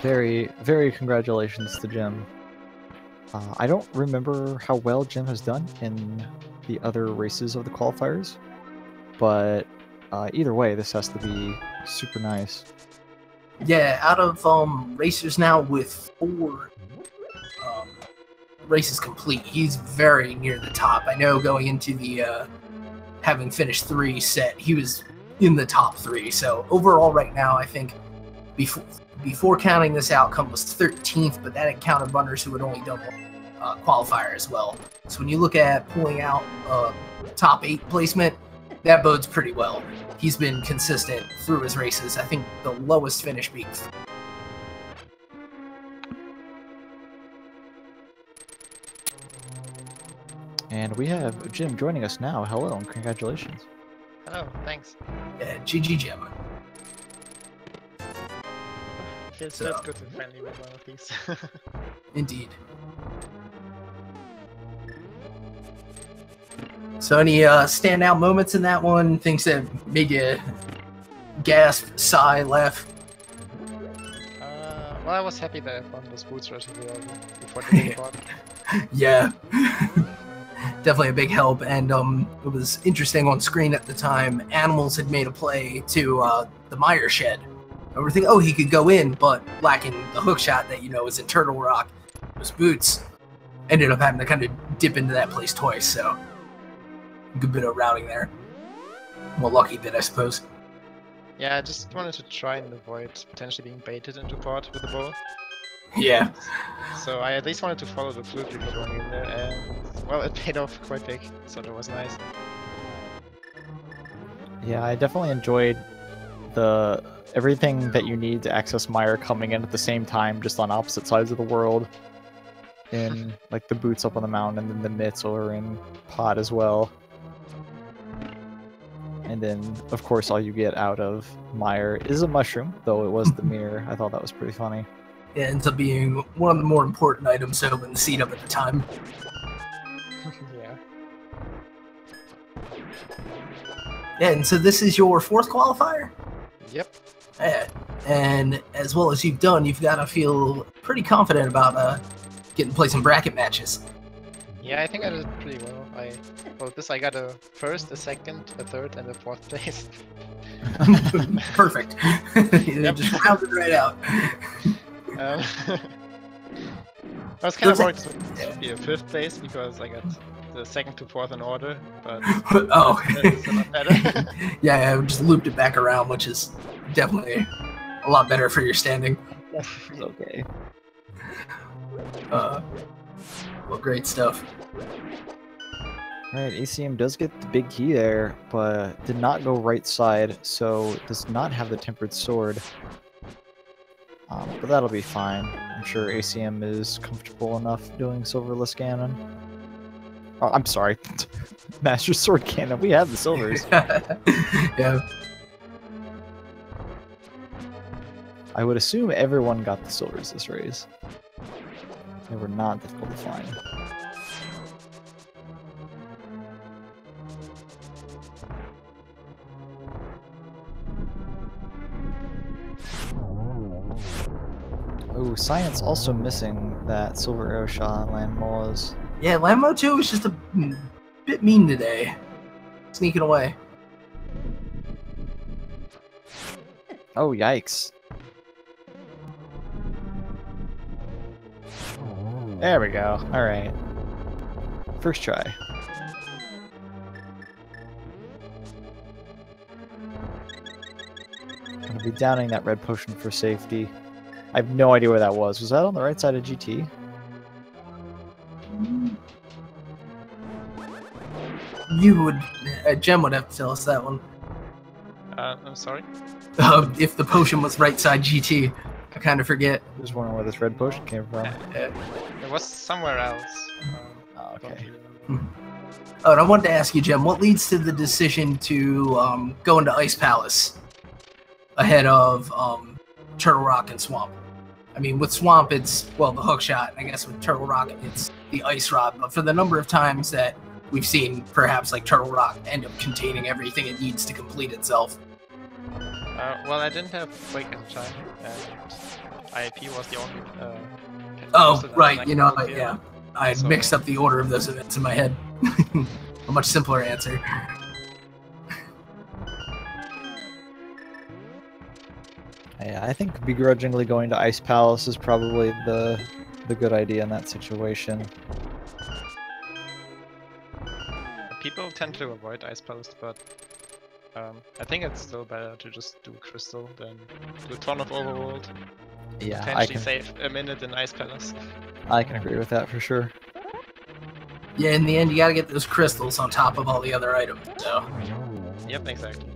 Very, very congratulations to Jim. I don't remember how well Jim has done in the other races of the qualifiers. But either way, this has to be super nice. Yeah, out of racers now with 4 races complete, he's very near the top. I know going into the having finished 3 set, he was in the top 3. So overall, right now, I think before counting this outcome was 13th, but that encountered runners who had only done one qualifier as well. So when you look at pulling out top 8 placement, that bodes pretty well. He's been consistent through his races. I think the lowest finish being. And we have Jim joining us now. Hello and congratulations. Hello, thanks. Yeah, GG Jim. Feels so good to finally win one of these. Indeed. So any standout moments in that one? Things that made you gasp, sigh, laugh? Well, I was happy that I found those boots relatively early before the big part. Yeah. Definitely a big help, and it was interesting on screen at the time. Animals had made a play to the Meyer shed. And we're thinking, oh, he could go in, but lacking the hook shot that was in Turtle Rock. Those boots ended up having to kind of dip into that place twice, so good bit of routing there. Well, lucky bit, I suppose. Yeah, I just wanted to try and avoid potentially being baited into pot with the bow. Yeah. So I at least wanted to follow the flute before going in there, and well, it paid off quite big, so that was nice. Yeah, I definitely enjoyed everything that you need to access Meyer coming in at the same time, just on opposite sides of the world. In like the boots up on the mountain, and then the mitts are in pot as well. And then, of course, all you get out of Meyer is a mushroom, though it was the mirror. I thought that was pretty funny. It ends up being one of the more important items to open the seat up at the time. Yeah. Yeah, and so this is your 4th qualifier? Yep. Yeah. And as well as you've done, you've got to feel pretty confident about getting to play some bracket matches. Yeah, I think I did pretty well. I got a 1st, a 2nd, a 3rd, and a 4th place. Perfect. Yep. Just rounded right out. I was kind of worried to be a 5th place because I got the 2nd to 4th in order, but oh, that's a lot better. Yeah, I just looped it back around, which is definitely a lot better for your standing. Okay. Well, great stuff. Alright, ACM does get the big key there, but did not go right side, so does not have the tempered sword. But that'll be fine. I'm sure ACM is comfortable enough doing silverless cannon. Oh, I'm sorry. Master Sword Cannon. We have the silvers. Yeah. I would assume everyone got the silvers this race. They were not difficult to find. Oh, Science also missing that silver arrow shot on Land Moas. Yeah, Lambo 2 was just a bit mean today. Sneaking away. Oh, yikes. There we go. Alright. First try. Gonna be downing that red potion for safety. I have no idea where that was. Was that on the right side of GT? You would... Jem would have to tell us that one. I'm sorry? If the potion was right side GT. I kind of forget. Just wondering where this red potion came from. It was somewhere else. Oh, okay. Oh, and I wanted to ask you, Jem, what leads to the decision to go into Ice Palace ahead of Turtle Rock and Swamp? I mean, with Swamp, it's, well, the hook shot. I guess with Turtle Rock, it's the Ice Rod. But for the number of times that we've seen, perhaps, like, Turtle Rock end up containing everything it needs to complete itself. Well, I didn't have Quake at the time, and IAP was the only... oh, right, you know, yeah. I had mixed up the order of those events in my head. a much simpler answer. Yeah, I think begrudgingly going to Ice Palace is probably the good idea in that situation. People tend to avoid Ice Palace, but I think it's still better to just do Crystal than do a ton of Overworld. Yeah, Potentially save a minute in Ice Palace. I can agree with that for sure. Yeah, in the end, you gotta get those crystals on top of all the other items, so... Yep, exactly.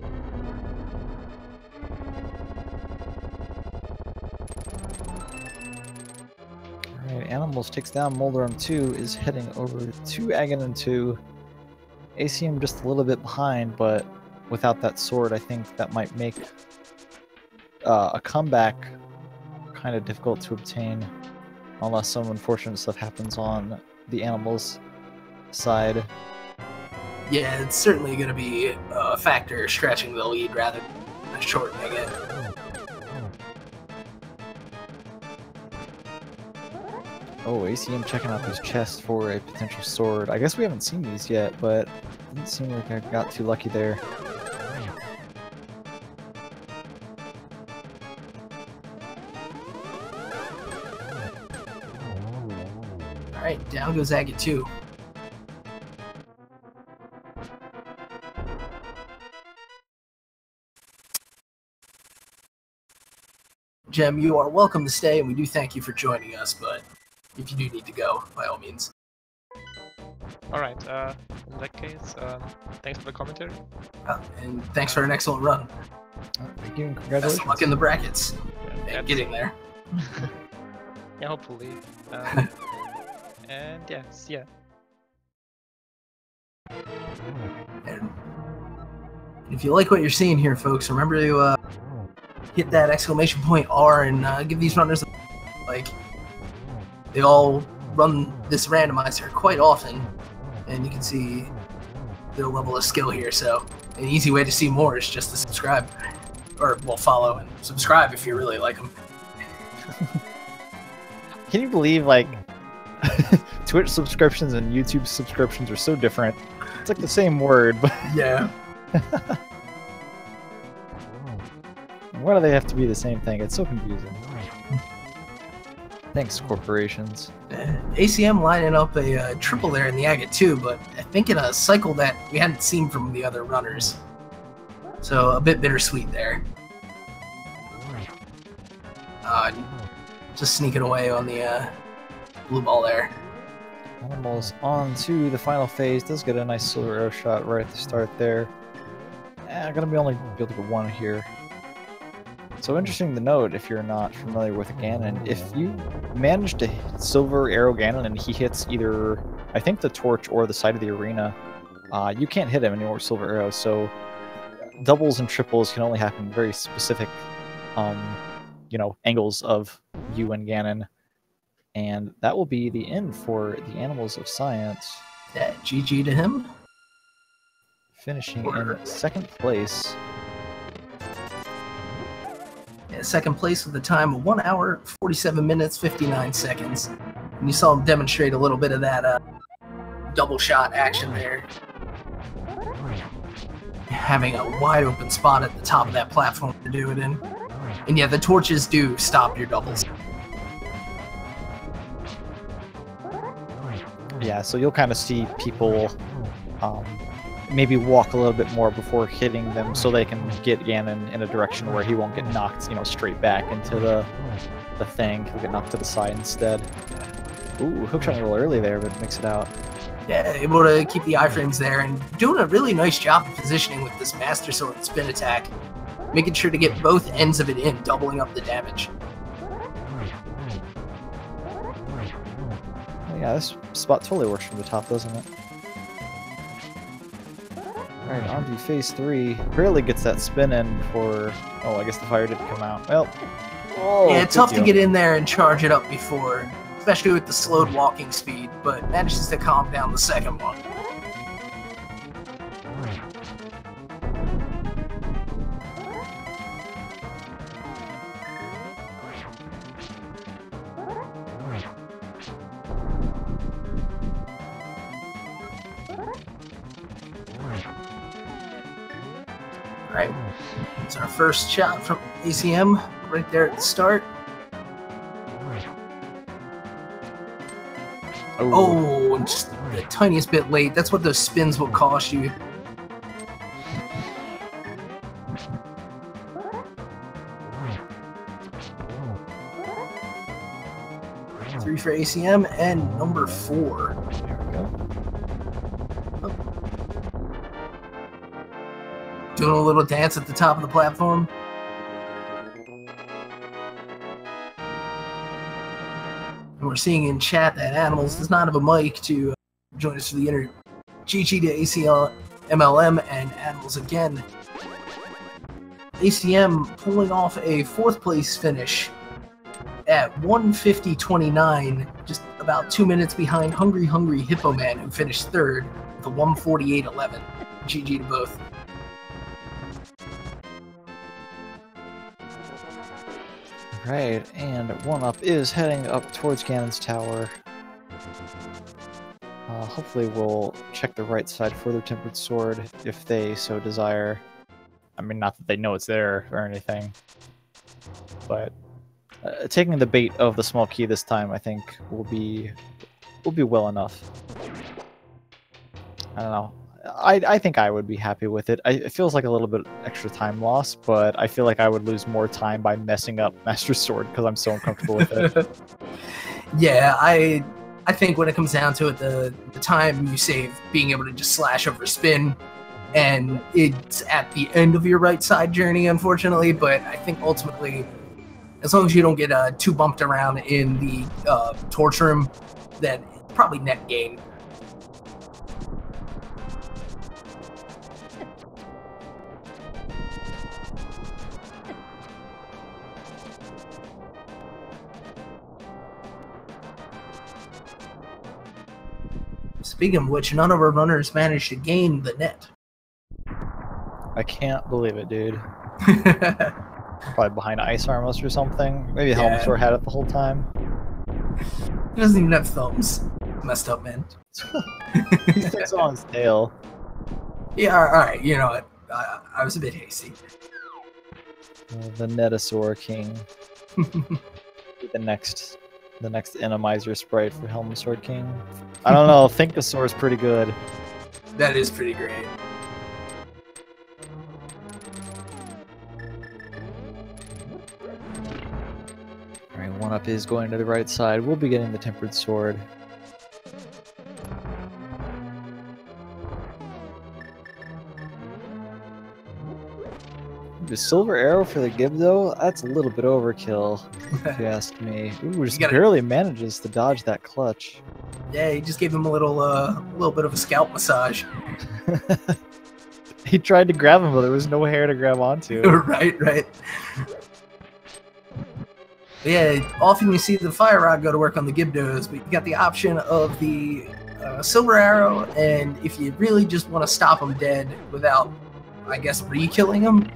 Alright, Animals takes down Molderum 2, is heading over to Aghanim 2. ACM just a little bit behind, but without that sword, I think that might make a comeback kind of difficult to obtain, unless some unfortunate stuff happens on the Animals side. Yeah, it's certainly going to be a factor stretching the lead rather than shortening it. Oh, ACM checking out these chests for a potential sword. I guess we haven't seen these yet, but it didn't seem like I got too lucky there. Alright, down goes Agate 2. Jem, you are welcome to stay, and we do thank you for joining us, but if you do need to go, by all means. Alright, in that case, thanks for the commentary. And thanks for an excellent run. Thank you, and congratulations. Best of luck in the brackets. Yeah, And getting there. Yeah, hopefully. And yeah, see ya. And if you like what you're seeing here, folks, remember to hit that exclamation point R and give these runners like they all run this randomizer quite often, and you can see their level of skill here. So an easy way to see more is just to subscribe, or well, follow and subscribe if you really like them. Can you believe, like, Twitch subscriptions and YouTube subscriptions are so different? It's like the same word, but Yeah. why do they have to be the same thing? It's so confusing. Thanks, corporations. ACM lining up a triple there in the Agate 2, but I think in a cycle that we hadn't seen from the other runners. So a bit bittersweet there. Just sneaking away on the blue ball there. Animals on to the final phase. Does get a nice silver arrow shot right at the start there. I'm gonna be only be able to get one here. So interesting to note, if you're not familiar with Ganon, if you manage to silver arrow Ganon and he hits either, I think, the torch or the side of the arena, you can't hit him anymore with silver arrows. So doubles and triples can only happen in very specific, angles of you and Ganon. And that will be the end for the Animals of Science. Yeah, GG to him. Finishing in second place. Yeah, second place with a time of 1 hour, 47 minutes, 59 seconds. And you saw him demonstrate a little bit of that double shot action there. Having a wide open spot at the top of that platform to do it in. And yeah, the torches do stop your doubles. Yeah, so you'll kind of see people maybe walk a little bit more before hitting them so they can get Ganon in a direction where he won't get knocked, straight back into the thing. He'll get knocked to the side instead. Ooh, hook shot a little early there, but mix it out. Yeah, able to keep the iframes there and doing a really nice job of positioning with this Master Sword and spin attack. Making sure to get both ends of it in, doubling up the damage. Yeah, this spot totally works from the top, doesn't it? Alright, on to phase 3. Barely gets that spin in before... Oh, I guess the fire didn't come out. Well... Oh, yeah, it's tough to get in there and charge it up before, especially with the slowed walking speed, but manages to calm down the second one. Alright, it's our first shot from ACM right there at the start. Oh, just the tiniest bit late. That's what those spins will cost you. Three for ACM and number 4. There we go. Doing a little dance at the top of the platform. And we're seeing in chat that Animals does not have a mic to join us for the interview. GG to ACL, MLM, and Animals again. ACM pulling off a 4th place finish at 150.29, just about 2 minutes behind Hungry Hippo Man, who finished 3rd with a 148.11. GG to both. Right, and 1UP is heading up towards Ganon's Tower. Hopefully we'll check the right side for their Tempered Sword, if they so desire. I mean, not that they know it's there or anything. But taking the bait of the small key this time, I think, will be well enough. I don't know. I think I would be happy with it. It feels like a little bit extra time loss, but I feel like I would lose more time by messing up Master Sword because I'm so uncomfortable with it. Yeah, I think when it comes down to it, the time you save being able to just slash over spin, and it's at the end of your right side journey, unfortunately, but I think ultimately, as long as you don't get too bumped around in the torch room, then probably net gain. Speaking of which, none of our runners managed to gain the net. I can't believe it, dude. Probably behind Ice Armos or something. Maybe Helm Sword had it the whole time. He doesn't even have thumbs. Messed up, man. He sits on his tail. Yeah, alright, you know what? I was a bit hasty. The Netasaur King. the next Randomizer sprite for Helm Sword King. I don't know, Thinkosaur is pretty good. That is pretty great. Alright, 1UP is going to the right side. We'll be getting the Tempered Sword. The Silver Arrow for the Gib, though, that's a little bit overkill, if you ask me. Ooh, just barely manages to dodge that clutch. Yeah, he just gave him a little bit of a scalp massage. He tried to grab him, but there was no hair to grab onto. Right. Yeah, often you see the Fire Rod go to work on the Gibdos, but you got the option of the Silver Arrow, and if you really just want to stop them dead without, I guess, re-killing them,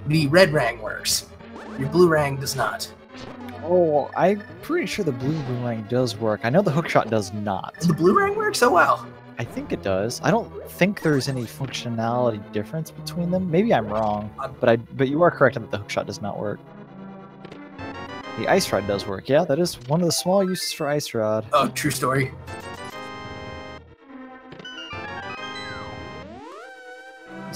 the Red Rang works. Your Blue Rang does not. Oh, I'm pretty sure the Blue Rang does work. I know the Hookshot does not. The Blue Rang works? Oh, wow. I think it does. I don't think there's any functionality difference between them. Maybe I'm wrong, but you are correct that the Hookshot does not work. The Ice Rod does work. Yeah, that is one of the small uses for Ice Rod. Oh, true story.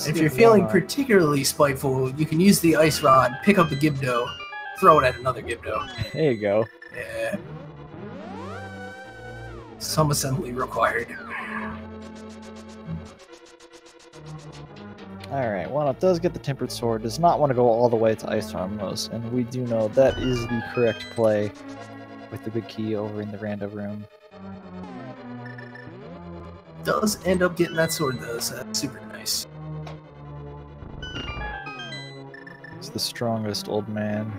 If you're feeling particularly spiteful, you can use the Ice Rod, pick up the Gibdo, throw it at another Gibdo. There you go. Yeah. Some assembly required. Alright, 1UP does get the Tempered Sword, does not want to go all the way to Ice Armos, and we do know that is the correct play with the big key over in the rando room. Does end up getting that sword though, so that's super nice. It's the strongest old man.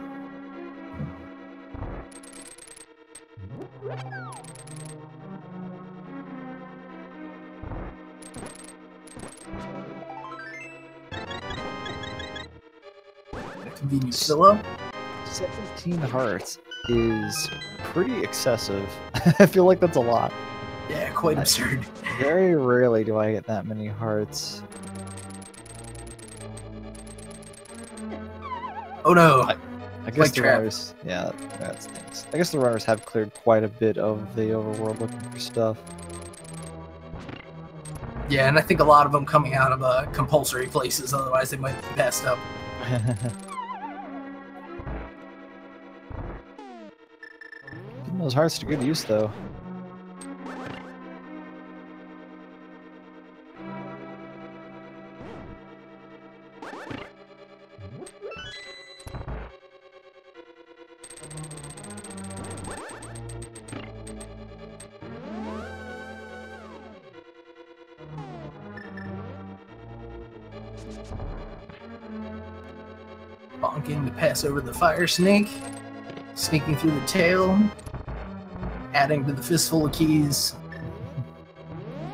Convenient solo. 17 hearts is pretty excessive. I feel like that's a lot. Yeah, quite absurd. Very rarely do I get that many hearts. Oh no! I guess Like the trap. runners, yeah, that stinks. I guess the runners have cleared quite a bit of the overworld looking for stuff. Yeah, and I think a lot of them coming out of compulsory places, otherwise they might be passed up. Putting those hearts to good use, though. Bonking to pass over the fire snake, sneaking through the tail, adding to the fistful of keys.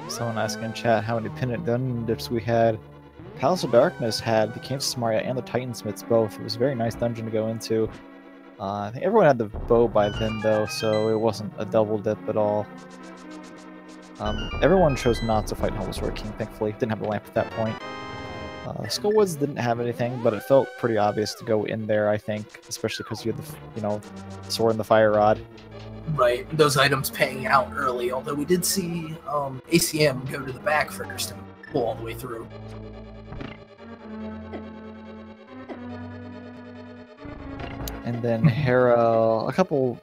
Someone asking in chat how many pendant dungeon dips we had. Palace of Darkness had the Kansas Maria and the Titansmiths both. It was a very nice dungeon to go into. I think everyone had the bow by then, though, so it wasn't a double dip at all. Everyone chose not to fight Humble Sword King, thankfully. Didn't have a lamp at that point. Skullwoods didn't have anything, but it felt pretty obvious to go in there, I think, especially because you had the, sword and the fire rod. Right, those items paying out early, although we did see ACM go to the back first and pull all the way through. And then Hera, a couple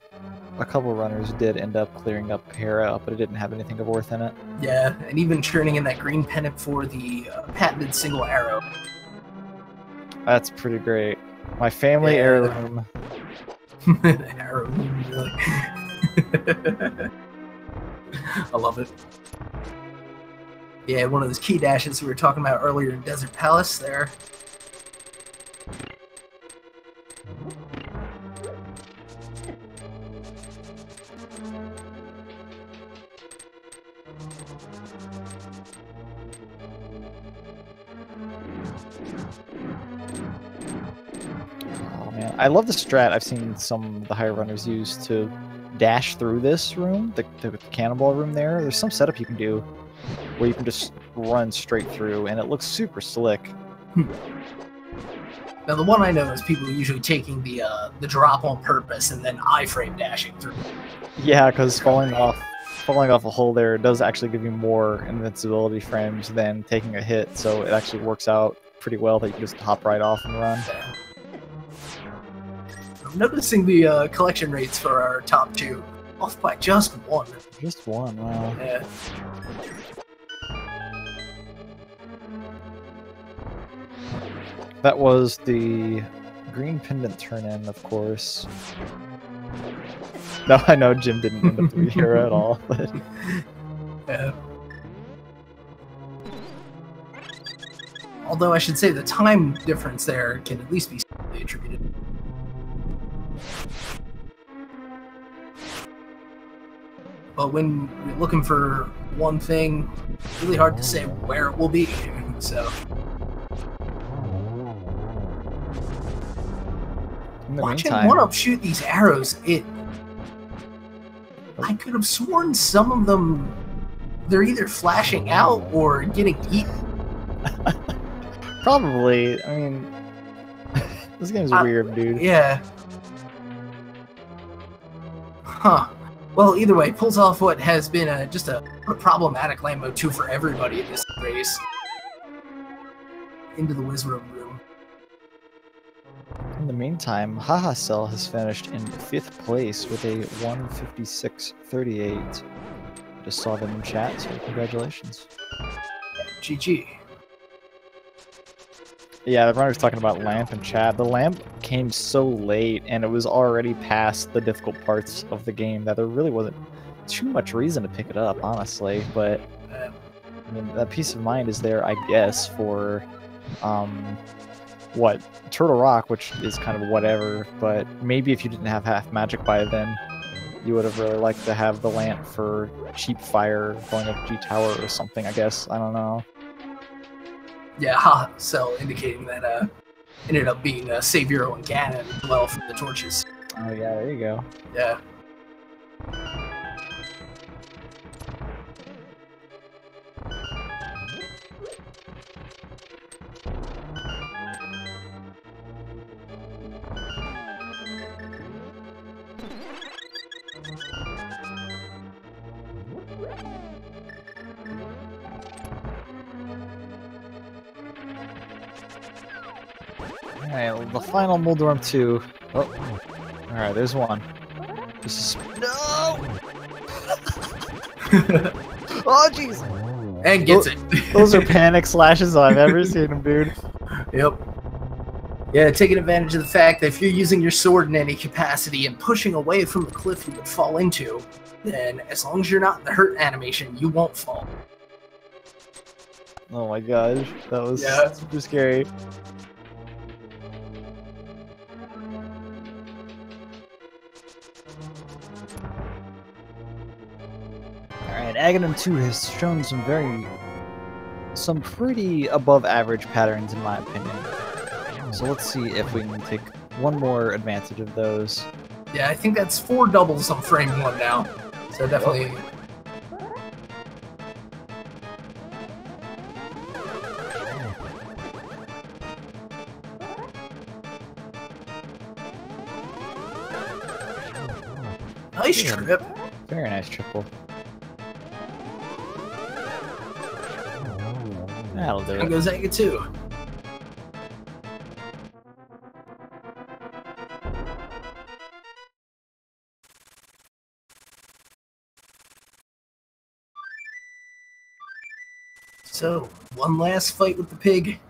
runners did end up clearing up Hera, but it didn't have anything of worth in it. Yeah, and even turning in that green pennant for the patented single arrow. That's pretty great. My family heirloom. Arrow, really. I love it. Yeah, one of those key dashes we were talking about earlier in Desert Palace there. Oh man, I love the strat I've seen some of the higher runners use to dash through this room, the cannonball room there. There's some setup you can do where you can just run straight through, and it looks super slick. Now the one I know is people usually taking the drop on purpose and then iframe dashing through. Yeah, because falling off a hole there does actually give you more invincibility frames than taking a hit, so it actually works out pretty well that you can just hop right off and run. I'm noticing the collection rates for our top two off by just one. Just one, wow. Yeah. That was the green pendant turn-in, of course. No, I know Jim didn't end up to be here at all, but... Yeah. Although I should say the time difference there can at least be slightly attributed. But when you're looking for one thing, it's really hard to say where it will be, so... Watching one of them shoot these arrows, I could have sworn some of them, they're either flashing out or getting eaten. Probably. I mean, this game's weird, dude. Yeah. Huh. Well, either way, pulls off what has been just a problematic land mode 2 for everybody in this race. Into the Wizard room. In the meantime, Haha Cell has finished in 5th place with a 156.38. Just saw them in chat, so congratulations. GG. Yeah, the runner's talking about lamp in chat. The lamp came so late, and it was already past the difficult parts of the game that there really wasn't too much reason to pick it up, honestly. But I mean, that peace of mind is there, I guess, for Turtle Rock, which is kind of whatever. But maybe if you didn't have half magic by then, you would have really liked to have the lamp for cheap fire going up G Tower or something. I guess, I don't know. Yeah, Haha Cell indicating that ended up being Savior and Ganon as well from the torches. Oh yeah, there you go. Yeah. Alright, the final Moldorm 2. Oh. Alright, there's one. This is... No! Oh, jeez! And gets it. Those are panic slashes I've ever seen them, dude. Yep. Yeah, taking advantage of the fact that if you're using your sword in any capacity and pushing away from the cliff you would fall into, then as long as you're not in the hurt animation, you won't fall. Oh my gosh, that was super scary. Alright, Aghanim 2 has shown some pretty above average patterns in my opinion. So let's see if we can take one more advantage of those. Yeah, I think that's 4 doubles on frame 1 now. So definitely... Nice trip. Very nice triple. That'll do it. And goes Aga 2. So, one last fight with the pig.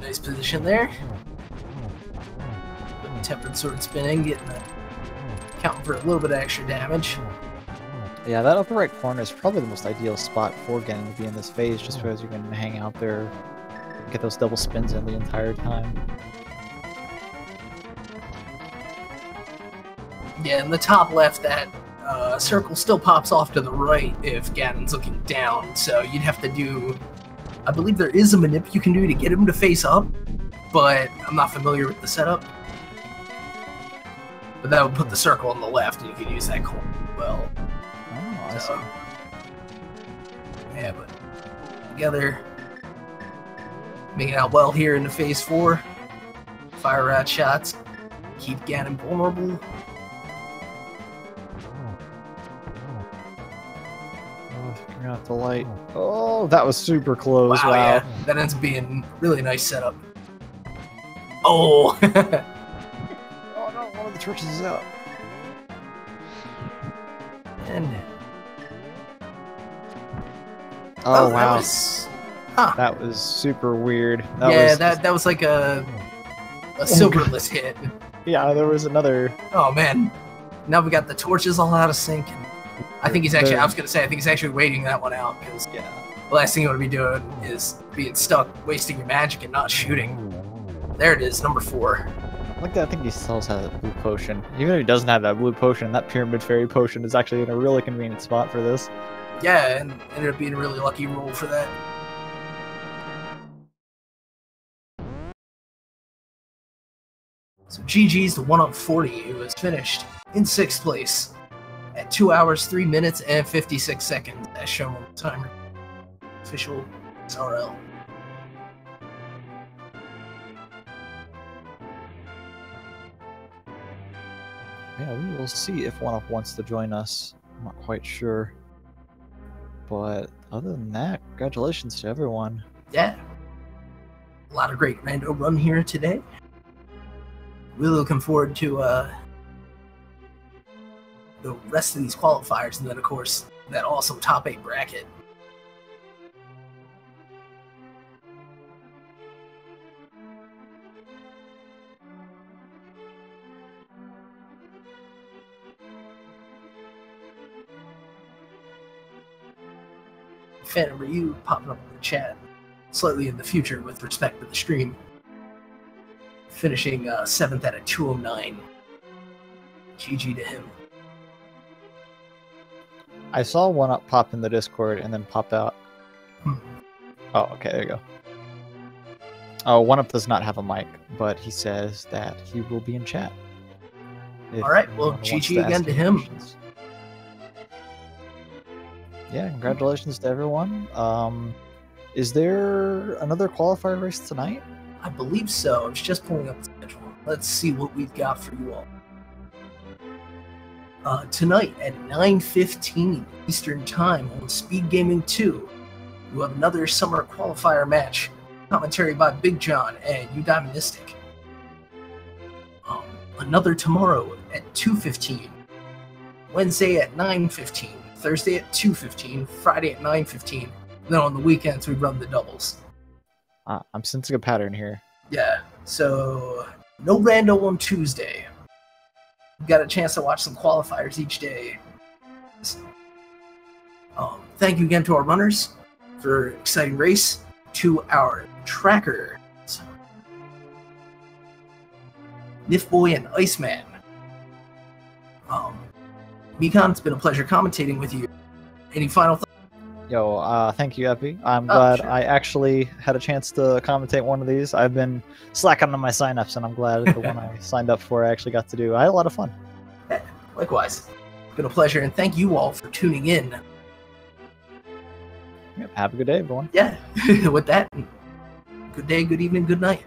Nice position there. Tempered sword spinning, getting that, counting for a little bit of extra damage. Yeah, that upper right corner is probably the most ideal spot for getting to be in this phase, just because you can hang out there, get those double spins in the entire time. Yeah, in the top left, that circle still pops off to the right if Ganon's looking down, so you'd have to do... I believe there is a manip you can do to get him to face up, but I'm not familiar with the setup. But that would put the circle on the left, and you could use that corner as well. Oh, I see. Yeah, but together, making out well here into phase 4. Fire rat shots, keep Ganon vulnerable. Turn off the light. Oh, that was super close. Wow. Yeah. That ends up being really nice setup. Oh! Oh no, one of the torches is out. And... Oh, wow. That was super weird. That was like a silverless hit. Yeah, there was another... Oh man. Now we got the torches all out of sync. And I think he's actually, I was going to say, I think he's actually waiting that one out, because the last thing you want to be doing is being stuck, wasting your magic and not shooting. There it is, number 4. I like that. I think he still has that blue potion. Even if he doesn't have that blue potion, that Pyramid Fairy potion is actually in a really convenient spot for this. Yeah, and ended up being a really lucky roll for that. So GG's to 1up40, who was finished in 6th place at 2 hours, 3 minutes, and 56 seconds, as shown on the timer. Official SRL. Yeah, we will see if 1up wants to join us. I'm not quite sure. But other than that, congratulations to everyone. Yeah. A lot of great rando run here today. Really looking forward to the rest of these qualifiers, and then of course that awesome top 8 bracket. Phantom Ryu popping up in the chat slightly in the future with respect to the stream. Finishing 7th at a 209. GG to him. I saw one up pop in the Discord and then pop out. Oh, okay, there you go. Oh, one up does not have a mic, but he says that he will be in chat. All right, well, GG again to him. Questions. Yeah, congratulations to everyone. Is there another qualifier race tonight? I believe so. I was just pulling up the schedule. Let's see what we've got for you all. Tonight at 9:15 Eastern Time on Speed Gaming 2, we have another summer qualifier match. Commentary by Big John and You Diamondistic. Another tomorrow at 2:15. Wednesday at 9:15. Thursday at 2:15. Friday at 9:15. Then on the weekends we run the doubles. I'm sensing a pattern here. Yeah, so no rando on Tuesday. We got a chance to watch some qualifiers each day. Thank you again to our runners for an exciting race. To our trackers, Nifboy and Iceman. Mikon, it's been a pleasure commentating with you. Any final thoughts? Yo, thank you, Epi. I'm glad sure. I actually had a chance to commentate one of these. I've been slacking on my signups, and I'm glad the one I signed up for I actually got to do. I had a lot of fun. Yeah, likewise. It's been a pleasure, and thank you all for tuning in. Yep, have a good day, everyone. Yeah, with that, good day, good evening, good night.